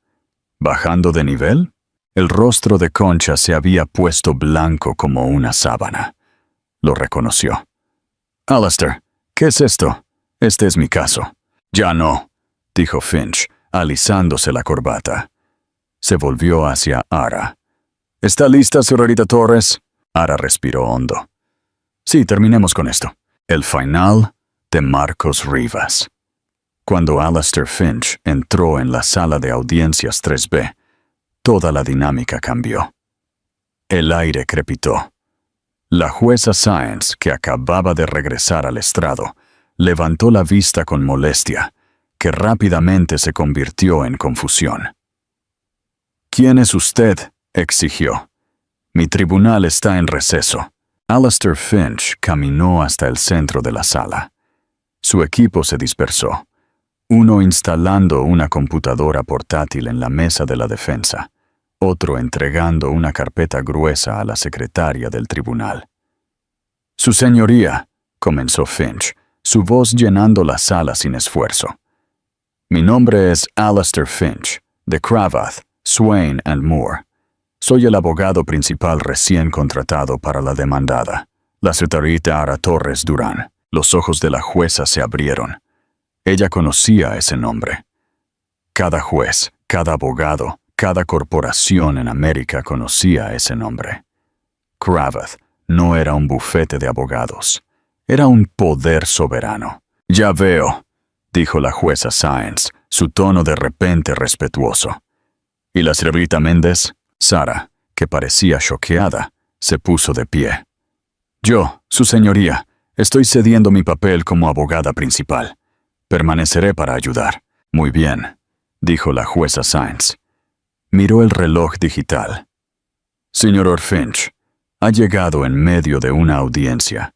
¿Bajando de nivel? El rostro de Concha se había puesto blanco como una sábana. Lo reconoció. Alistair, ¿qué es esto? Este es mi caso. Ya no, dijo Finch, alisándose la corbata. Se volvió hacia Ara. ¿Está lista, señorita Torres? Ara respiró hondo. Sí, terminemos con esto. El final de Marcos Rivas. Cuando Alastair Finch entró en la sala de audiencias 3B, toda la dinámica cambió. El aire crepitó. La jueza Sáenz, que acababa de regresar al estrado, levantó la vista con molestia, que rápidamente se convirtió en confusión. «¿Quién es usted?», exigió. «Mi tribunal está en receso». Alastair Finch caminó hasta el centro de la sala. Su equipo se dispersó, uno instalando una computadora portátil en la mesa de la defensa, otro entregando una carpeta gruesa a la secretaria del tribunal. «Su señoría», comenzó Finch, su voz llenando la sala sin esfuerzo. «Mi nombre es Alastair Finch, de Cravath, Swain and Moore. Soy el abogado principal recién contratado para la demandada, la señorita Ara Torres Durán». Los ojos de la jueza se abrieron. Ella conocía ese nombre. Cada juez, cada abogado, cada corporación en América conocía ese nombre. Cravath no era un bufete de abogados. Era un poder soberano. «Ya veo», dijo la jueza Sáenz, su tono de repente respetuoso. «¿Y la señorita Méndez?» Sara, que parecía choqueada, se puso de pie. «Yo, su señoría, estoy cediendo mi papel como abogada principal. Permaneceré para ayudar». «Muy bien», dijo la jueza Sáenz. Miró el reloj digital. «Señor Finch, ha llegado en medio de una audiencia.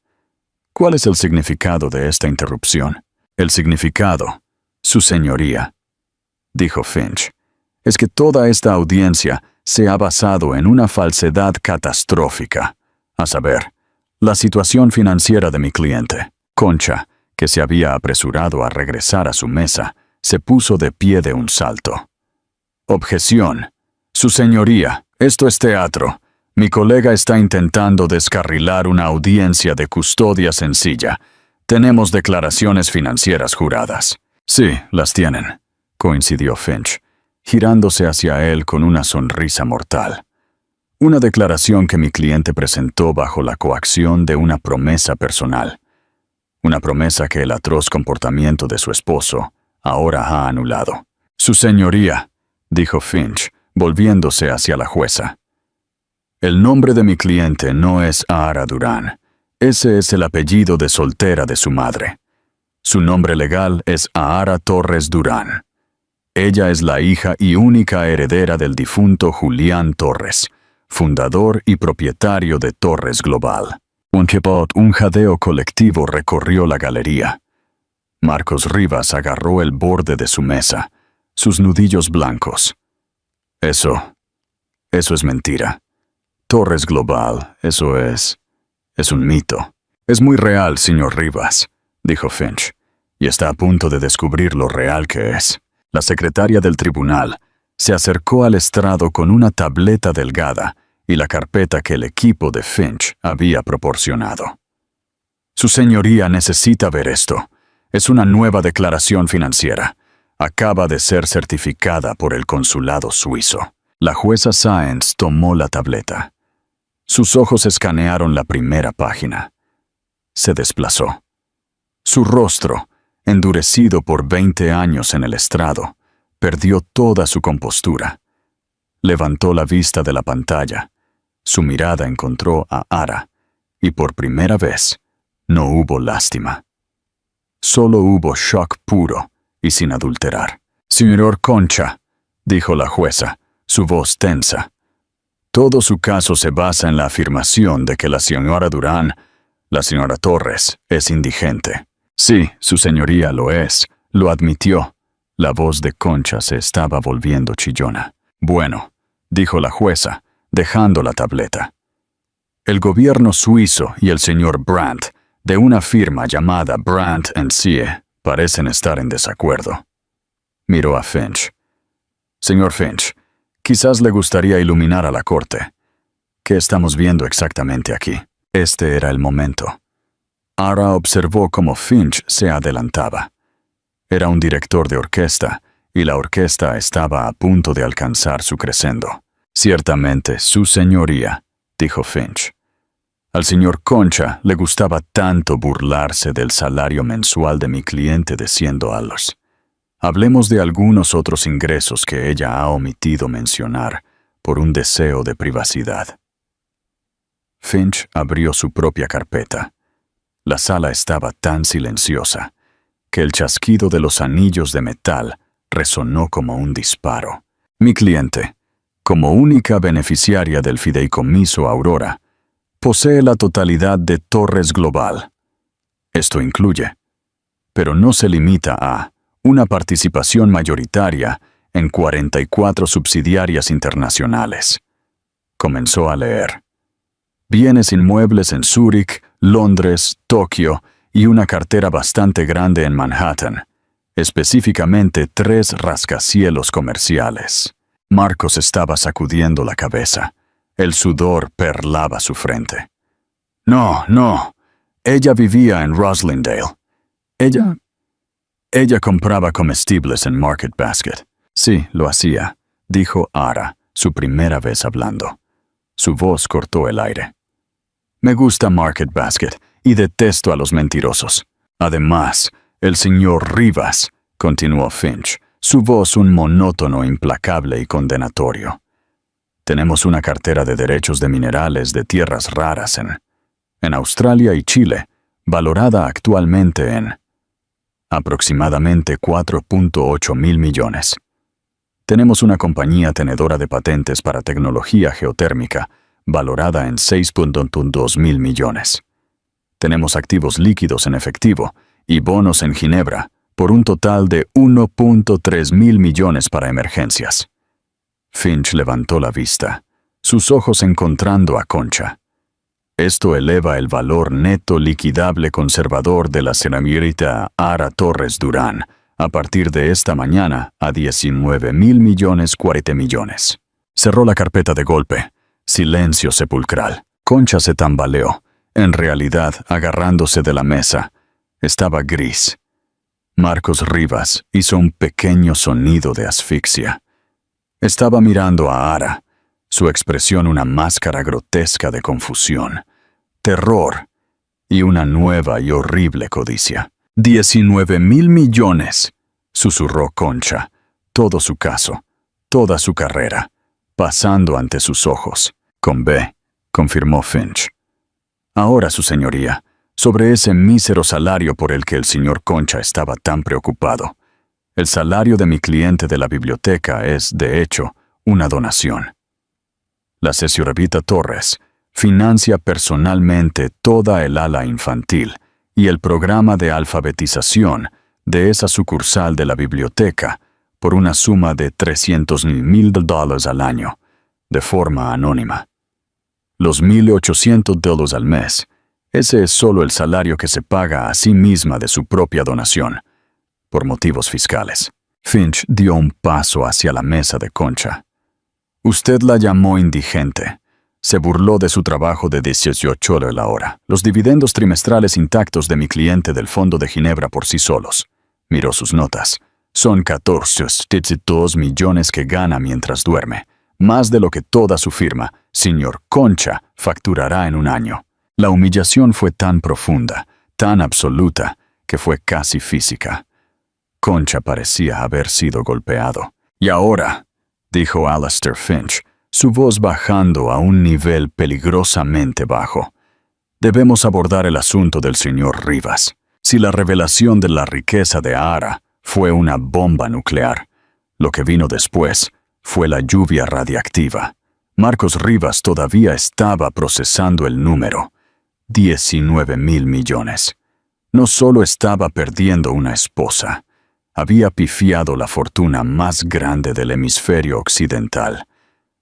¿Cuál es el significado de esta interrupción?» «El significado, su señoría», dijo Finch, «es que toda esta audiencia se ha basado en una falsedad catastrófica, a saber, la situación financiera de mi cliente». Concha, que se había apresurado a regresar a su mesa, se puso de pie de un salto. «Objeción. Su señoría, esto es teatro. Mi colega está intentando descarrilar una audiencia de custodia sencilla. Tenemos declaraciones financieras juradas». «Sí, las tienen», coincidió Finch, girándose hacia él con una sonrisa mortal. «Una declaración que mi cliente presentó bajo la coacción de una promesa personal. Una promesa que el atroz comportamiento de su esposo ahora ha anulado». «Su señoría», dijo Finch, volviéndose hacia la jueza. «El nombre de mi cliente no es Ara Durán. Ese es el apellido de soltera de su madre. Su nombre legal es Ara Torres Durán. Ella es la hija y única heredera del difunto Julián Torres, fundador y propietario de Torres Global». Un jadeo colectivo recorrió la galería. Marcos Rivas agarró el borde de su mesa, sus nudillos blancos. Eso es mentira. Torres Global, eso es un mito». «Es muy real, señor Rivas», dijo Finch, «y está a punto de descubrir lo real que es». La secretaria del tribunal se acercó al estrado con una tableta delgada y la carpeta que el equipo de Finch había proporcionado. «Su señoría necesita ver esto. Es una nueva declaración financiera. Acaba de ser certificada por el consulado suizo». La jueza Sáenz tomó la tableta. Sus ojos escanearon la primera página. Se desplazó. Su rostro, endurecido por 20 años en el estrado, perdió toda su compostura. Levantó la vista de la pantalla. Su mirada encontró a Ara, y por primera vez no hubo lástima. Solo hubo shock puro y sin adulterar. «Señor Concha», dijo la jueza, su voz tensa. «Todo su caso se basa en la afirmación de que la señora Durán, la señora Torres, es indigente». «Sí, su señoría lo es», lo admitió. La voz de Concha se estaba volviendo chillona. «Bueno», dijo la jueza, dejando la tableta. «El gobierno suizo y el señor Brandt, de una firma llamada Brandt & Cie, parecen estar en desacuerdo». Miró a Finch. «Señor Finch, quizás le gustaría iluminar a la corte. ¿Qué estamos viendo exactamente aquí?» Este era el momento. Ara observó cómo Finch se adelantaba. Era un director de orquesta, y la orquesta estaba a punto de alcanzar su crescendo. «Ciertamente, su señoría», dijo Finch. Al señor Concha le gustaba tanto burlarse del salario mensual de mi cliente de $100. Hablemos de algunos otros ingresos que ella ha omitido mencionar por un deseo de privacidad. Finch abrió su propia carpeta. La sala estaba tan silenciosa que el chasquido de los anillos de metal resonó como un disparo. Mi cliente, como única beneficiaria del fideicomiso Aurora, posee la totalidad de Torres Global. Esto incluye, pero no se limita a, una participación mayoritaria en 44 subsidiarias internacionales. Comenzó a leer. Bienes inmuebles en Zúrich, Londres, Tokio y una cartera bastante grande en Manhattan, específicamente 3 rascacielos comerciales. Marcos estaba sacudiendo la cabeza. El sudor perlaba su frente. No. Ella vivía en Roslindale. Ella compraba comestibles en Market Basket. Sí, lo hacía, dijo Ara, su primera vez hablando. Su voz cortó el aire. Me gusta Market Basket y detesto a los mentirosos. Además, el señor Rivas, continuó Finch, su voz un monótono implacable y condenatorio. Tenemos una cartera de derechos de minerales de tierras raras en Australia y Chile, valorada actualmente en aproximadamente 4.8 mil millones. Tenemos una compañía tenedora de patentes para tecnología geotérmica, valorada en 6.2 mil millones. Tenemos activos líquidos en efectivo y bonos en Ginebra, por un total de 1.3 mil millones para emergencias. Finch levantó la vista, sus ojos encontrando a Concha. Esto eleva el valor neto liquidable conservador de la señorita Ara Torres Durán a partir de esta mañana a 19 mil millones 40 millones. Cerró la carpeta de golpe. Silencio sepulcral. Concha se tambaleó, en realidad agarrándose de la mesa. Estaba gris. Marcos Rivas hizo un pequeño sonido de asfixia. Estaba mirando a Ara, su expresión una máscara grotesca de confusión, terror y una nueva y horrible codicia. 19 mil millones, susurró Concha, todo su caso, toda su carrera, pasando ante sus ojos. Con B, confirmó Finch. Ahora, su señoría, sobre ese mísero salario por el que el señor Concha estaba tan preocupado. El salario de mi cliente de la biblioteca es, de hecho, una donación. La señorita Torres financia personalmente toda el ala infantil y el programa de alfabetización de esa sucursal de la biblioteca por una suma de $300,000 al año, de forma anónima. Los $1,800 al mes, ese es solo el salario que se paga a sí misma de su propia donación, por motivos fiscales. Finch dio un paso hacia la mesa de Concha. Usted la llamó indigente. Se burló de su trabajo de $18 la hora. Los dividendos trimestrales intactos de mi cliente del Fondo de Ginebra por sí solos. Miró sus notas. Son 14,2 millones que gana mientras duerme. Más de lo que toda su firma, señor Concha, facturará en un año. La humillación fue tan profunda, tan absoluta, que fue casi física. Concha parecía haber sido golpeado. Y ahora, dijo Alastair Finch, su voz bajando a un nivel peligrosamente bajo, debemos abordar el asunto del señor Rivas. Si la revelación de la riqueza de Ara fue una bomba nuclear, lo que vino después fue la lluvia radiactiva. Marcos Rivas todavía estaba procesando el número, 19 mil millones. No solo estaba perdiendo una esposa, había pifiado la fortuna más grande del hemisferio occidental.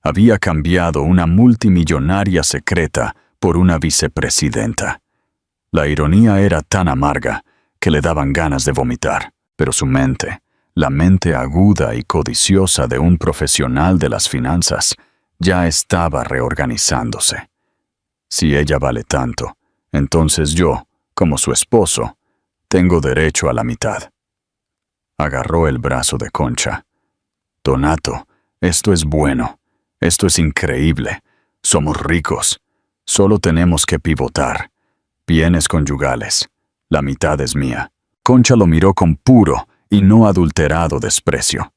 Había cambiado una multimillonaria secreta por una vicepresidenta. La ironía era tan amarga que le daban ganas de vomitar, pero su mente, la mente aguda y codiciosa de un profesional de las finanzas, ya estaba reorganizándose. Si ella vale tanto, entonces yo, como su esposo, tengo derecho a la mitad. Agarró el brazo de Concha. Donato, esto es bueno. Esto es increíble. Somos ricos. Solo tenemos que pivotar. Bienes conyugales. La mitad es mía. Concha lo miró con puro y no adulterado desprecio.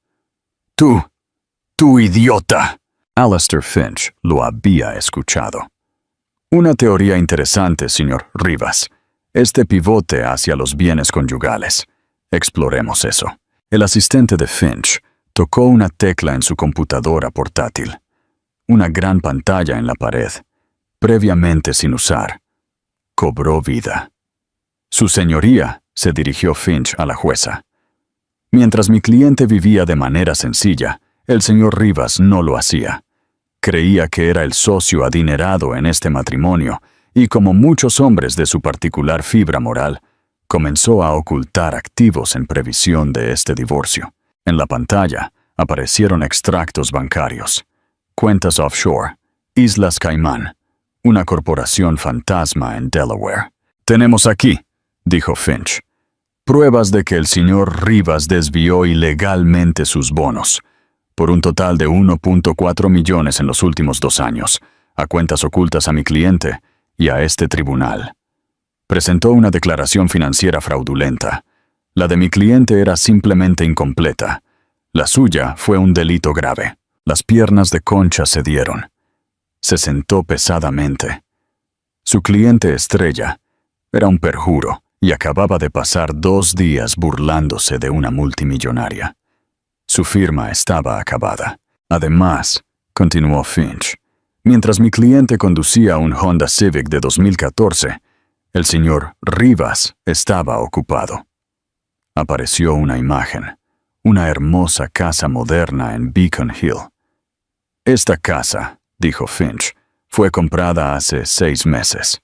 ¡Tú idiota! Alastair Finch lo había escuchado. Una teoría interesante, señor Rivas. Este pivote hacia los bienes conyugales. Exploremos eso. El asistente de Finch tocó una tecla en su computadora portátil. Una gran pantalla en la pared, previamente sin usar, cobró vida. Su señoría, se dirigió Finch a la jueza. Mientras mi cliente vivía de manera sencilla, el señor Rivas no lo hacía. Creía que era el socio adinerado en este matrimonio y, como muchos hombres de su particular fibra moral, comenzó a ocultar activos en previsión de este divorcio. En la pantalla aparecieron extractos bancarios, cuentas offshore, Islas Caimán, una corporación fantasma en Delaware. «Tenemos aquí», dijo Finch, «pruebas de que el señor Rivas desvió ilegalmente sus bonos, por un total de 1.4 millones en los últimos 2 años, a cuentas ocultas a mi cliente y a este tribunal. Presentó una declaración financiera fraudulenta. La de mi cliente era simplemente incompleta. La suya fue un delito grave». Las piernas de Concha cedieron. Se sentó pesadamente. Su cliente estrella era un perjuro y acababa de pasar 2 días burlándose de una multimillonaria. Su firma estaba acabada. Además, continuó Finch, mientras mi cliente conducía un Honda Civic de 2014, el señor Rivas estaba ocupado. Apareció una imagen, una hermosa casa moderna en Beacon Hill. «Esta casa», dijo Finch, «fue comprada hace 6 meses.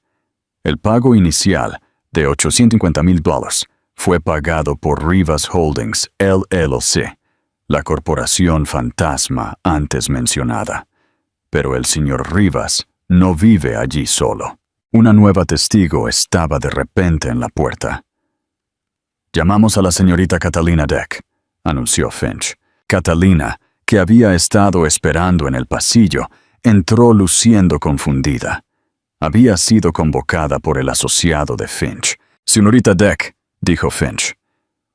El pago inicial de $850,000 fue pagado por Rivas Holdings LLC, la corporación fantasma antes mencionada. Pero el señor Rivas no vive allí solo». Una nueva testigo estaba de repente en la puerta. «Llamamos a la señorita Catalina Deck», anunció Finch. Catalina, que había estado esperando en el pasillo, entró luciendo confundida. Había sido convocada por el asociado de Finch. «Señorita Deck», dijo Finch,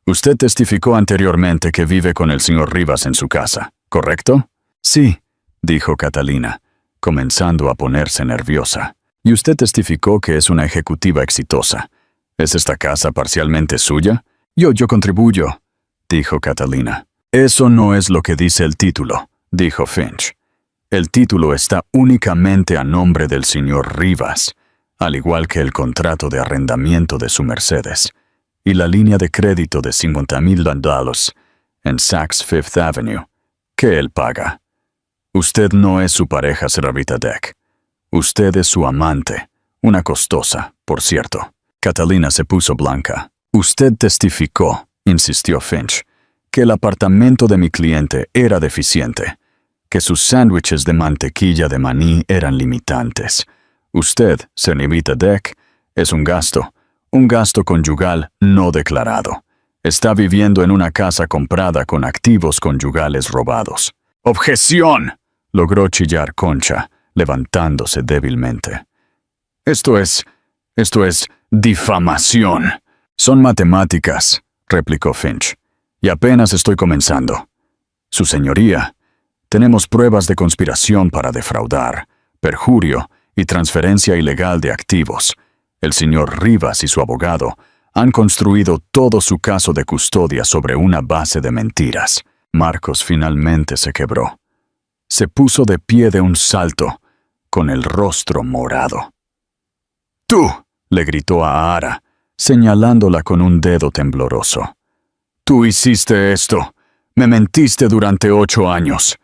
«usted testificó anteriormente que vive con el señor Rivas en su casa, ¿correcto?» «Sí», dijo Catalina, comenzando a ponerse nerviosa. «Y usted testificó que es una ejecutiva exitosa. ¿Es esta casa parcialmente suya?» Yo contribuyo», dijo Catalina. «Eso no es lo que dice el título», dijo Finch. «El título está únicamente a nombre del señor Rivas, al igual que el contrato de arrendamiento de su Mercedes y la línea de crédito de $50,000 en Saks Fifth Avenue, que él paga. Usted no es su pareja, señorita Deck. Usted es su amante, una costosa, por cierto». Catalina se puso blanca. «Usted testificó», insistió Finch, «que el apartamento de mi cliente era deficiente, que sus sándwiches de mantequilla de maní eran limitantes. Usted, señorita Deck, es un gasto conyugal no declarado. Está viviendo en una casa comprada con activos conyugales robados». «¡Objeción!», logró chillar Concha, levantándose débilmente. Esto es difamación». «Son matemáticas», replicó Finch, «y apenas estoy comenzando. Su señoría, tenemos pruebas de conspiración para defraudar, perjurio y transferencia ilegal de activos. El señor Rivas y su abogado han construido todo su caso de custodia sobre una base de mentiras». Marcos finalmente se quebró. Se puso de pie de un salto, con el rostro morado. «¡Tú!», le gritó a Ara, señalándola con un dedo tembloroso. «Tú hiciste esto. Me mentiste durante 8 años.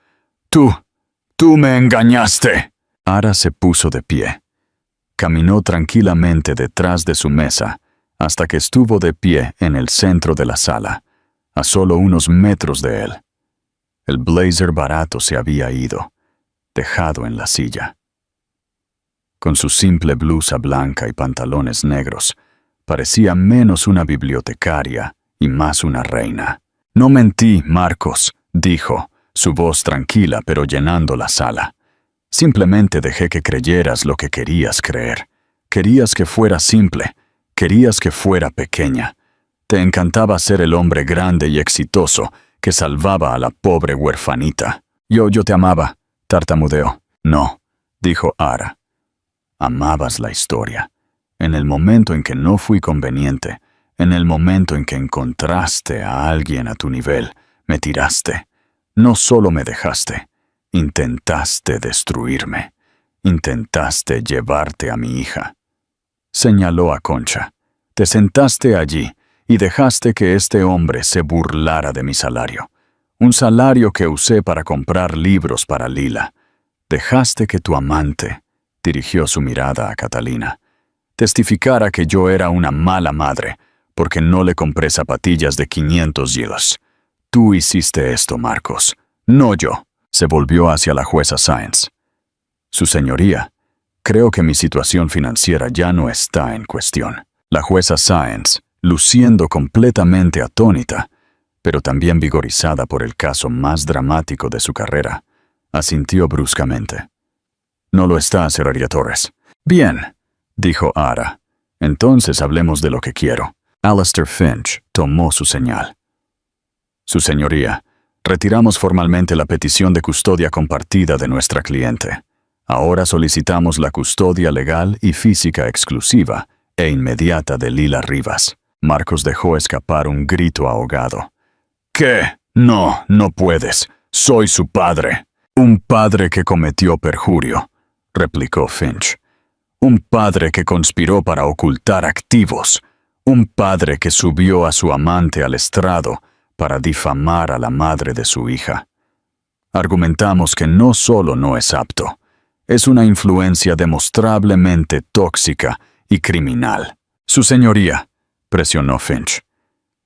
Tú me engañaste». Ara se puso de pie. Caminó tranquilamente detrás de su mesa hasta que estuvo de pie en el centro de la sala, a solo unos metros de él. El blazer barato se había ido, dejado en la silla. Con su simple blusa blanca y pantalones negros, parecía menos una bibliotecaria y más una reina. «No mentí, Marcos», dijo, su voz tranquila pero llenando la sala. Simplemente dejé que creyeras lo que querías creer. Querías que fuera simple. Querías que fuera pequeña. Te encantaba ser el hombre grande y exitoso que salvaba a la pobre huerfanita. Yo te amaba, tartamudeó. No, dijo Ara. Amabas la historia. En el momento en que no fui conveniente, en el momento en que encontraste a alguien a tu nivel, me tiraste. No solo me dejaste, intentaste destruirme. Intentaste llevarte a mi hija. Señaló a Concha. Te sentaste allí y dejaste que este hombre se burlara de mi salario. Un salario que usé para comprar libros para Lila. Dejaste que tu amante, dirigió su mirada a Catalina, testificara que yo era una mala madre porque no le compré zapatillas de 500 yelos. Tú hiciste esto, Marcos, no yo. Se volvió hacia la jueza Sáenz. Su señoría, creo que mi situación financiera ya no está en cuestión. La jueza Sáenz, luciendo completamente atónita, pero también vigorizada por el caso más dramático de su carrera, asintió bruscamente. No lo está, señoría Torres. Bien, dijo Ara. Entonces hablemos de lo que quiero. Alistair Finch tomó su señal. Su señoría, retiramos formalmente la petición de custodia compartida de nuestra cliente. Ahora solicitamos la custodia legal y física exclusiva e inmediata de Lila Rivas. Marcos dejó escapar un grito ahogado. ¿Qué? No, no puedes. Soy su padre. Un padre que cometió perjurio, replicó Finch. Un padre que conspiró para ocultar activos. Un padre que subió a su amante al estrado para difamar a la madre de su hija. Argumentamos que no solo no es apto, es una influencia demostrablemente tóxica y criminal. Su señoría, presionó Finch.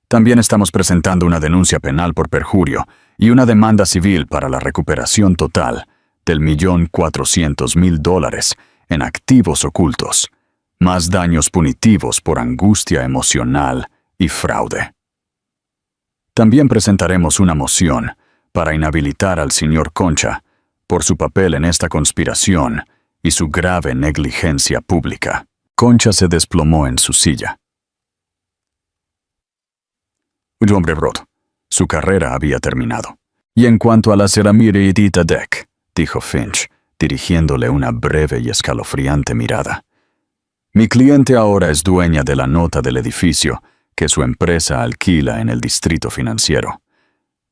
También estamos presentando una denuncia penal por perjurio y una demanda civil para la recuperación total del $1.400.000 en activos ocultos, más daños punitivos por angustia emocional y fraude. También presentaremos una moción para inhabilitar al señor Concha por su papel en esta conspiración y su grave negligencia pública. Concha se desplomó en su silla. Un hombre roto. Su carrera había terminado. Y en cuanto a la ceramiridita Deck, dijo Finch, dirigiéndole una breve y escalofriante mirada. Mi cliente ahora es dueña de la nota del edificio que su empresa alquila en el distrito financiero.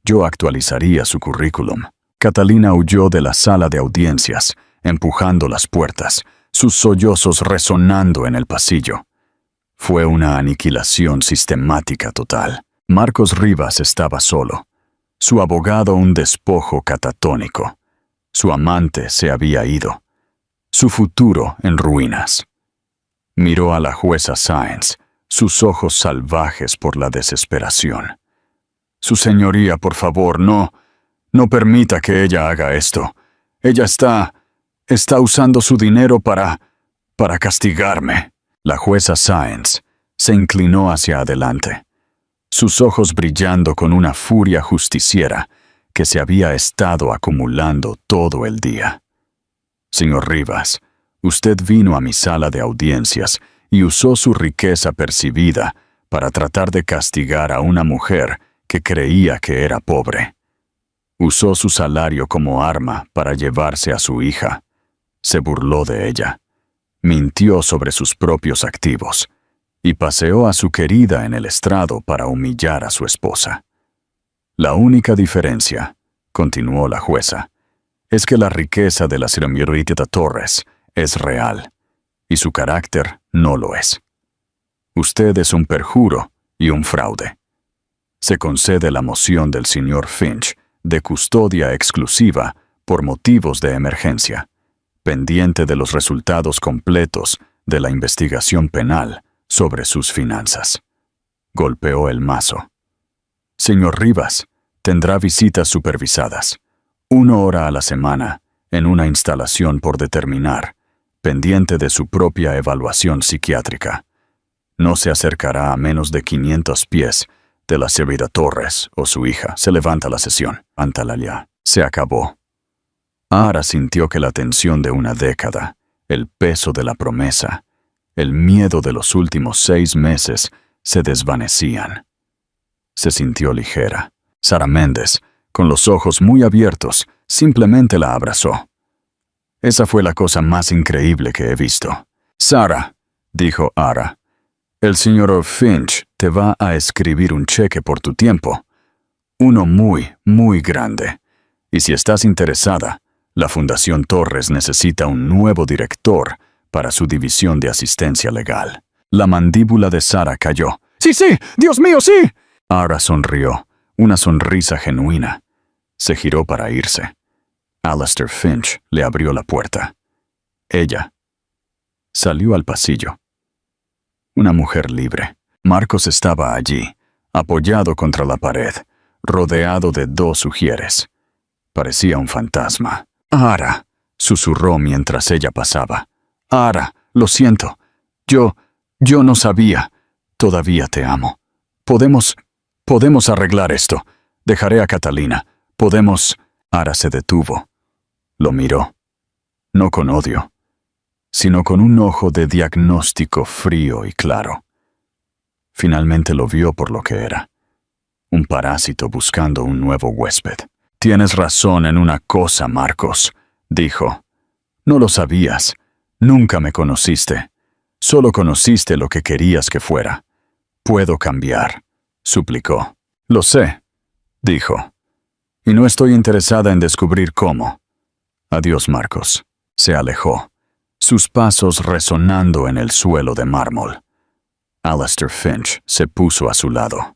Yo actualizaría su currículum. Catalina huyó de la sala de audiencias, empujando las puertas, sus sollozos resonando en el pasillo. Fue una aniquilación sistemática total. Marcos Rivas estaba solo. Su abogado un despojo catatónico. Su amante se había ido. Su futuro en ruinas. Miró a la jueza Sáenz, sus ojos salvajes por la desesperación. Su señoría, por favor, no permita que ella haga esto. Ella está usando su dinero para castigarme. La jueza Sáenz se inclinó hacia adelante, sus ojos brillando con una furia justiciera que se había estado acumulando todo el día. Señor Rivas, usted vino a mi sala de audiencias y usó su riqueza percibida para tratar de castigar a una mujer que creía que era pobre. Usó su salario como arma para llevarse a su hija. Se burló de ella. Mintió sobre sus propios activos y paseó a su querida en el estrado para humillar a su esposa. La única diferencia, continuó la jueza, es que la riqueza de la señorita Torres es real y su carácter no lo es. Usted es un perjuro y un fraude. Se concede la moción del señor Finch de custodia exclusiva por motivos de emergencia, pendiente de los resultados completos de la investigación penal sobre sus finanzas. Golpeó el mazo. Señor Rivas, tendrá visitas supervisadas, 1 hora a la semana, en una instalación por determinar, pendiente de su propia evaluación psiquiátrica. No se acercará a menos de 500 pies de la señorita Torres o su hija. Se levanta la sesión. Antalaya. Se acabó. Ara sintió que la tensión de una década, el peso de la promesa, el miedo de los últimos 6 meses se desvanecían. Se sintió ligera. Sara Méndez, con los ojos muy abiertos, simplemente la abrazó. Esa fue la cosa más increíble que he visto. «Sara», dijo Ara, «el señor Finch te va a escribir un cheque por tu tiempo. Uno muy, muy grande. Y si estás interesada, la Fundación Torres necesita un nuevo director para su división de asistencia legal». La mandíbula de Sara cayó. «¡Sí, sí! ¡Dios mío, sí!». Ara sonrió, una sonrisa genuina. Se giró para irse. Alastair Finch le abrió la puerta. Ella salió al pasillo. Una mujer libre. Marcos estaba allí, apoyado contra la pared, rodeado de 2 ujieres. Parecía un fantasma. «Ara», susurró mientras ella pasaba. «Ara, lo siento. Yo no sabía. Todavía te amo. Podemos arreglar esto. Dejaré a Catalina. Podemos...». Ara se detuvo. Lo miró. No con odio, sino con un ojo de diagnóstico frío y claro. Finalmente lo vio por lo que era. Un parásito buscando un nuevo huésped. «Tienes razón en una cosa, Marcos», dijo. «No lo sabías. Nunca me conociste. Solo conociste lo que querías que fuera. Puedo cambiar», suplicó. «Lo sé», dijo. «Y no estoy interesada en descubrir cómo». «Adiós, Marcos». Se alejó, sus pasos resonando en el suelo de mármol. Alastair Finch se puso a su lado.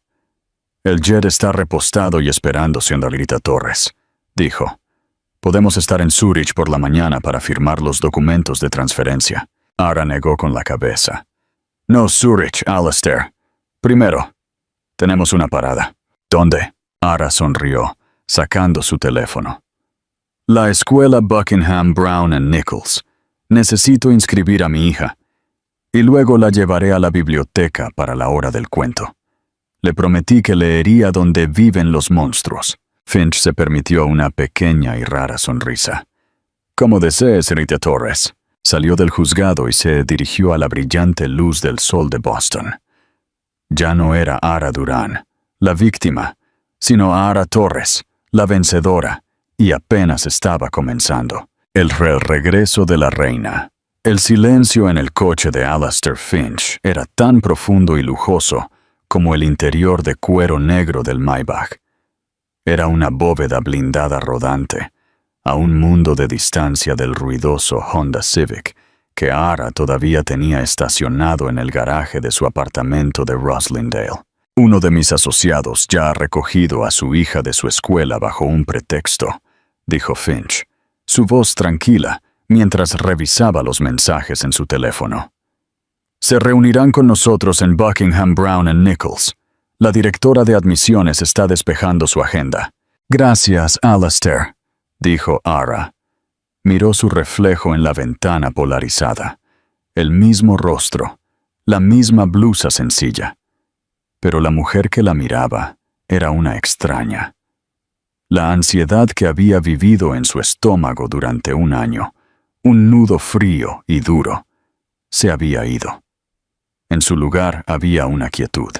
«El jet está repostado y esperando, señorita Torres», dijo. «Podemos estar en Zúrich por la mañana para firmar los documentos de transferencia». Ara negó con la cabeza. «No Zúrich, Alastair. Primero, tenemos una parada». «¿Dónde?». Ara sonrió, sacando su teléfono. «La escuela Buckingham Brown and Nichols. Necesito inscribir a mi hija. Y luego la llevaré a la biblioteca para la hora del cuento. Le prometí que leería Donde viven los monstruos». Finch se permitió una pequeña y rara sonrisa. «Como desees, señorita Torres». Salió del juzgado y se dirigió a la brillante luz del sol de Boston. Ya no era Ara Durán, la víctima, sino Ara Torres, la vencedora, y apenas estaba comenzando. El regreso de la reina. El silencio en el coche de Alastair Finch era tan profundo y lujoso como el interior de cuero negro del Maybach. Era una bóveda blindada rodante, a un mundo de distancia del ruidoso Honda Civic que Ara todavía tenía estacionado en el garaje de su apartamento de Roslindale. «Uno de mis asociados ya ha recogido a su hija de su escuela bajo un pretexto», dijo Finch, su voz tranquila, mientras revisaba los mensajes en su teléfono. «Se reunirán con nosotros en Buckingham Brown and Nichols. La directora de admisiones está despejando su agenda». «Gracias, Alastair», dijo Ara. Miró su reflejo en la ventana polarizada. El mismo rostro, la misma blusa sencilla. Pero la mujer que la miraba era una extraña. La ansiedad que había vivido en su estómago durante un año, un nudo frío y duro, se había ido. En su lugar había una quietud.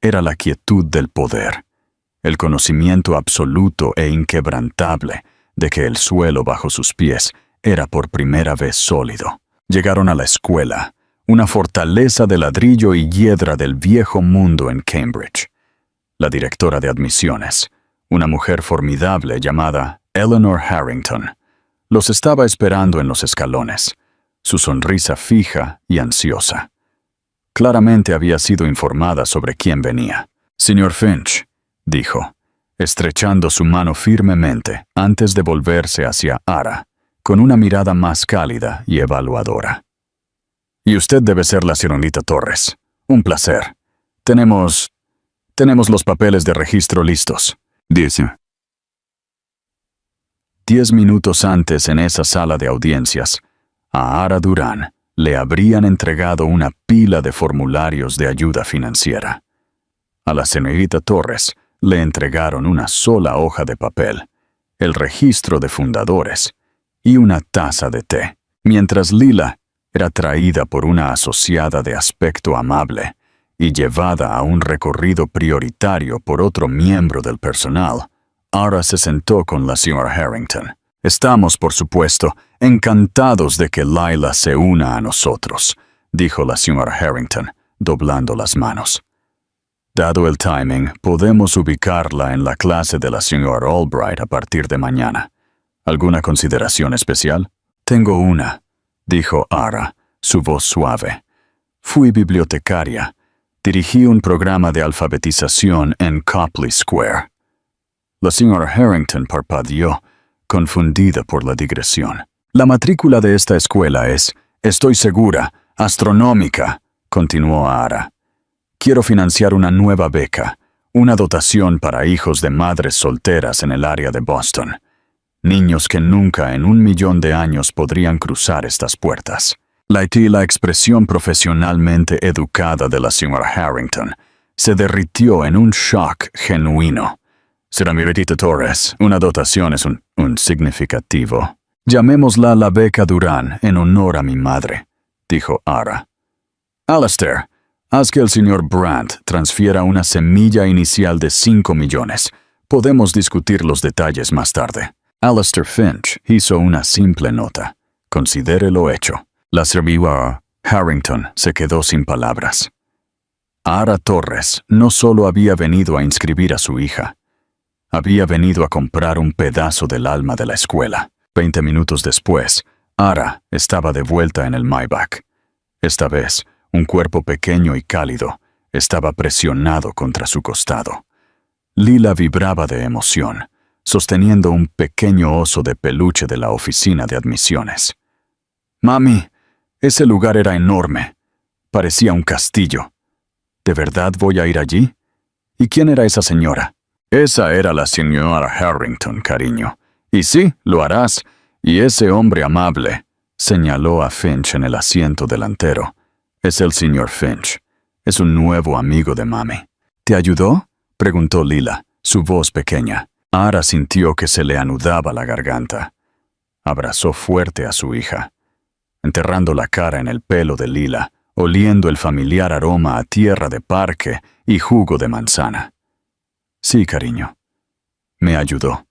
Era la quietud del poder, el conocimiento absoluto e inquebrantable de que el suelo bajo sus pies era por primera vez sólido. Llegaron a la escuela, una fortaleza de ladrillo y hiedra del viejo mundo en Cambridge. La directora de admisiones, una mujer formidable llamada Eleanor Harrington, los estaba esperando en los escalones, su sonrisa fija y ansiosa. Claramente había sido informada sobre quién venía. «Señor Finch», dijo, estrechando su mano firmemente antes de volverse hacia Ara, con una mirada más cálida y evaluadora. «Y usted debe ser la señorita Torres. Un placer. Tenemos los papeles de registro listos». Dice. 10 minutos antes en esa sala de audiencias, a Ara Durán le habrían entregado una pila de formularios de ayuda financiera. A la señorita Torres le entregaron una sola hoja de papel, el registro de fundadores y una taza de té, mientras Lila era traída por una asociada de aspecto amable y llevada a un recorrido prioritario por otro miembro del personal. Ara se sentó con la señora Harrington. «Estamos, por supuesto, encantados de que Lila se una a nosotros», dijo la señora Harrington, doblando las manos. «Dado el timing, podemos ubicarla en la clase de la señora Albright a partir de mañana. ¿Alguna consideración especial?» «Tengo una», dijo Ara, su voz suave. «Fui bibliotecaria. Dirigí un programa de alfabetización en Copley Square». La señora Harrington parpadeó, confundida por la digresión. «La matrícula de esta escuela es, estoy segura, astronómica», continuó Ara. «Quiero financiar una nueva beca, una dotación para hijos de madres solteras en el área de Boston. Niños que nunca en 1.000.000 de años podrían cruzar estas puertas». La expresión profesionalmente educada de la señora Harrington se derritió en un shock genuino. «Será Miretita Torres, una dotación es un significativo. Llamémosla la beca Durán en honor a mi madre», dijo Ara. «Alastair, haz que el señor Brandt transfiera una semilla inicial de 5 millones. Podemos discutir los detalles más tarde». Alastair Finch hizo una simple nota. «Considere lo hecho». La señora Harrington se quedó sin palabras. Ara Torres no solo había venido a inscribir a su hija, había venido a comprar un pedazo del alma de la escuela. 20 minutos después, Ara estaba de vuelta en el Maybach. Esta vez, un cuerpo pequeño y cálido estaba presionado contra su costado. Lila vibraba de emoción, sosteniendo un pequeño oso de peluche de la oficina de admisiones. «Mami, ese lugar era enorme. Parecía un castillo. ¿De verdad voy a ir allí? ¿Y quién era esa señora?» «Esa era la señora Harrington, cariño. Y sí, lo harás. Y ese hombre amable», señaló a Finch en el asiento delantero. «Es el señor Finch. Es un nuevo amigo de mami». «¿Te ayudó?», preguntó Lila, su voz pequeña. Ara sintió que se le anudaba la garganta. Abrazó fuerte a su hija, enterrando la cara en el pelo de Lila, oliendo el familiar aroma a tierra de parque y jugo de manzana. «Sí, cariño. Me ayudó.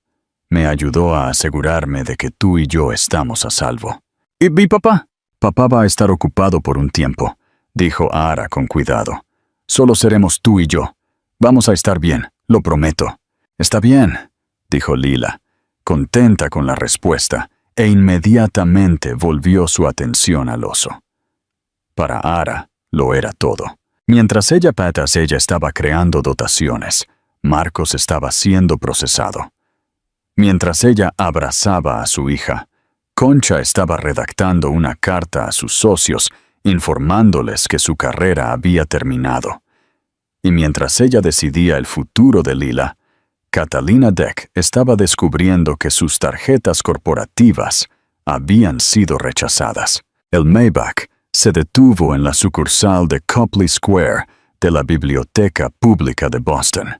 Me ayudó a asegurarme de que tú y yo estamos a salvo». «¿Y mi papá?» «Papá va a estar ocupado por un tiempo», dijo Ara con cuidado. «Solo seremos tú y yo. Vamos a estar bien, lo prometo». «Está bien», dijo Lila, contenta con la respuesta, e inmediatamente volvió su atención al oso. Para Ara lo era todo. Mientras ella estaba creando dotaciones, Marcos estaba siendo procesado. Mientras ella abrazaba a su hija, Concha estaba redactando una carta a sus socios informándoles que su carrera había terminado. Y mientras ella decidía el futuro de Lila, Catalina Deck estaba descubriendo que sus tarjetas corporativas habían sido rechazadas. El Maybach se detuvo en la sucursal de Copley Square de la Biblioteca Pública de Boston.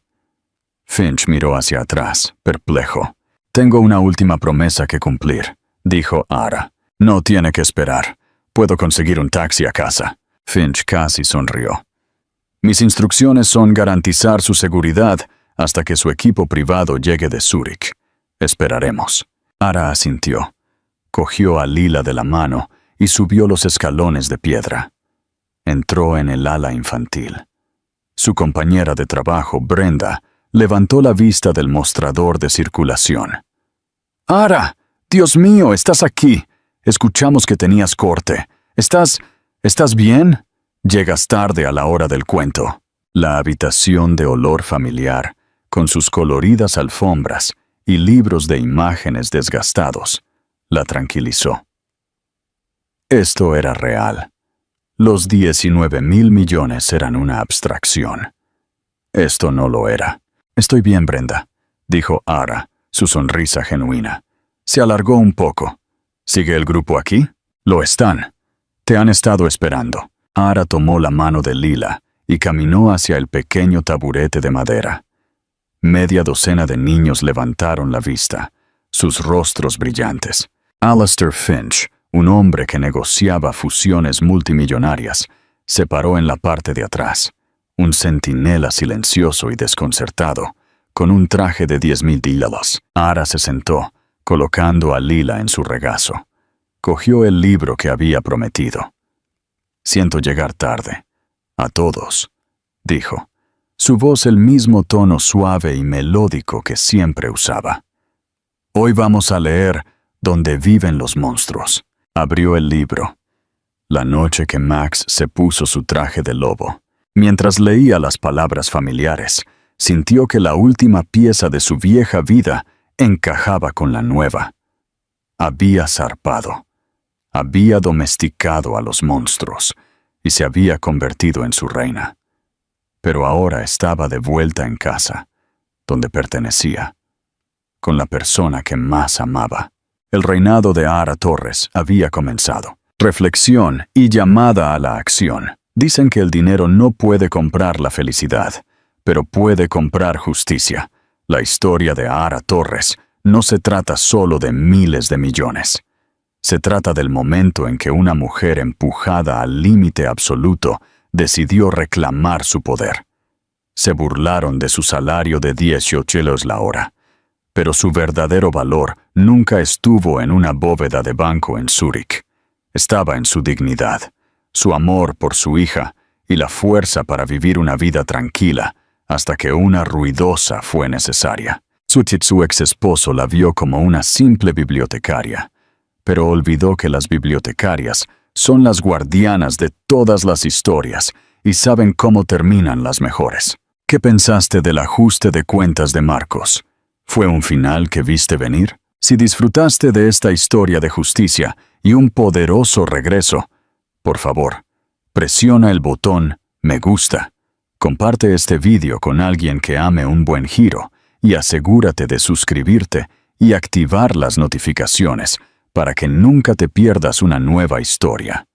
Finch miró hacia atrás, perplejo. «Tengo una última promesa que cumplir», dijo Ara. «No tiene que esperar. Puedo conseguir un taxi a casa». Finch casi sonrió. «Mis instrucciones son garantizar su seguridad hasta que su equipo privado llegue de Zúrich. Esperaremos». Ara asintió. Cogió a Lila de la mano y subió los escalones de piedra. Entró en el ala infantil. Su compañera de trabajo, Brenda, levantó la vista del mostrador de circulación. «Ara, Dios mío, estás aquí. Escuchamos que tenías corte. ¿Estás bien? Llegas tarde a la hora del cuento». La habitación de olor familiar, con sus coloridas alfombras y libros de imágenes desgastados, la tranquilizó. Esto era real. Los 19.000 millones eran una abstracción. Esto no lo era. «Estoy bien, Brenda», dijo Ara, su sonrisa genuina. Se alargó un poco. «¿Sigue el grupo aquí?» «Lo están. Te han estado esperando». Ara tomó la mano de Lila y caminó hacia el pequeño taburete de madera. Media docena de niños levantaron la vista, sus rostros brillantes. Alastair Finch, un hombre que negociaba fusiones multimillonarias, se paró en la parte de atrás, un centinela silencioso y desconcertado, con un traje de $10,000. Ara se sentó, colocando a Lila en su regazo. Cogió el libro que había prometido. «Siento llegar tarde. A todos», dijo. Su voz el mismo tono suave y melódico que siempre usaba. «Hoy vamos a leer Donde viven los monstruos». Abrió el libro. La noche que Max se puso su traje de lobo. Mientras leía las palabras familiares, sintió que la última pieza de su vieja vida encajaba con la nueva. Había zarpado. Había domesticado a los monstruos y se había convertido en su reina. Pero ahora estaba de vuelta en casa, donde pertenecía, con la persona que más amaba. El reinado de Ara Torres había comenzado. Reflexión y llamada a la acción. Dicen que el dinero no puede comprar la felicidad, pero puede comprar justicia. La historia de Ara Torres no se trata solo de miles de millones. Se trata del momento en que una mujer empujada al límite absoluto decidió reclamar su poder. Se burlaron de su salario de 18 chelos la hora, pero su verdadero valor nunca estuvo en una bóveda de banco en Zúrich. Estaba en su dignidad, su amor por su hija y la fuerza para vivir una vida tranquila hasta que una ruidosa fue necesaria. Su ex esposo la vio como una simple bibliotecaria, pero olvidó que las bibliotecarias son las guardianas de todas las historias y saben cómo terminan las mejores. ¿Qué pensaste del ajuste de cuentas de Marcos? ¿Fue un final que viste venir? Si disfrutaste de esta historia de justicia y un poderoso regreso, por favor, presiona el botón Me gusta. Comparte este video con alguien que ame un buen giro y asegúrate de suscribirte y activar las notificaciones para que nunca te pierdas una nueva historia.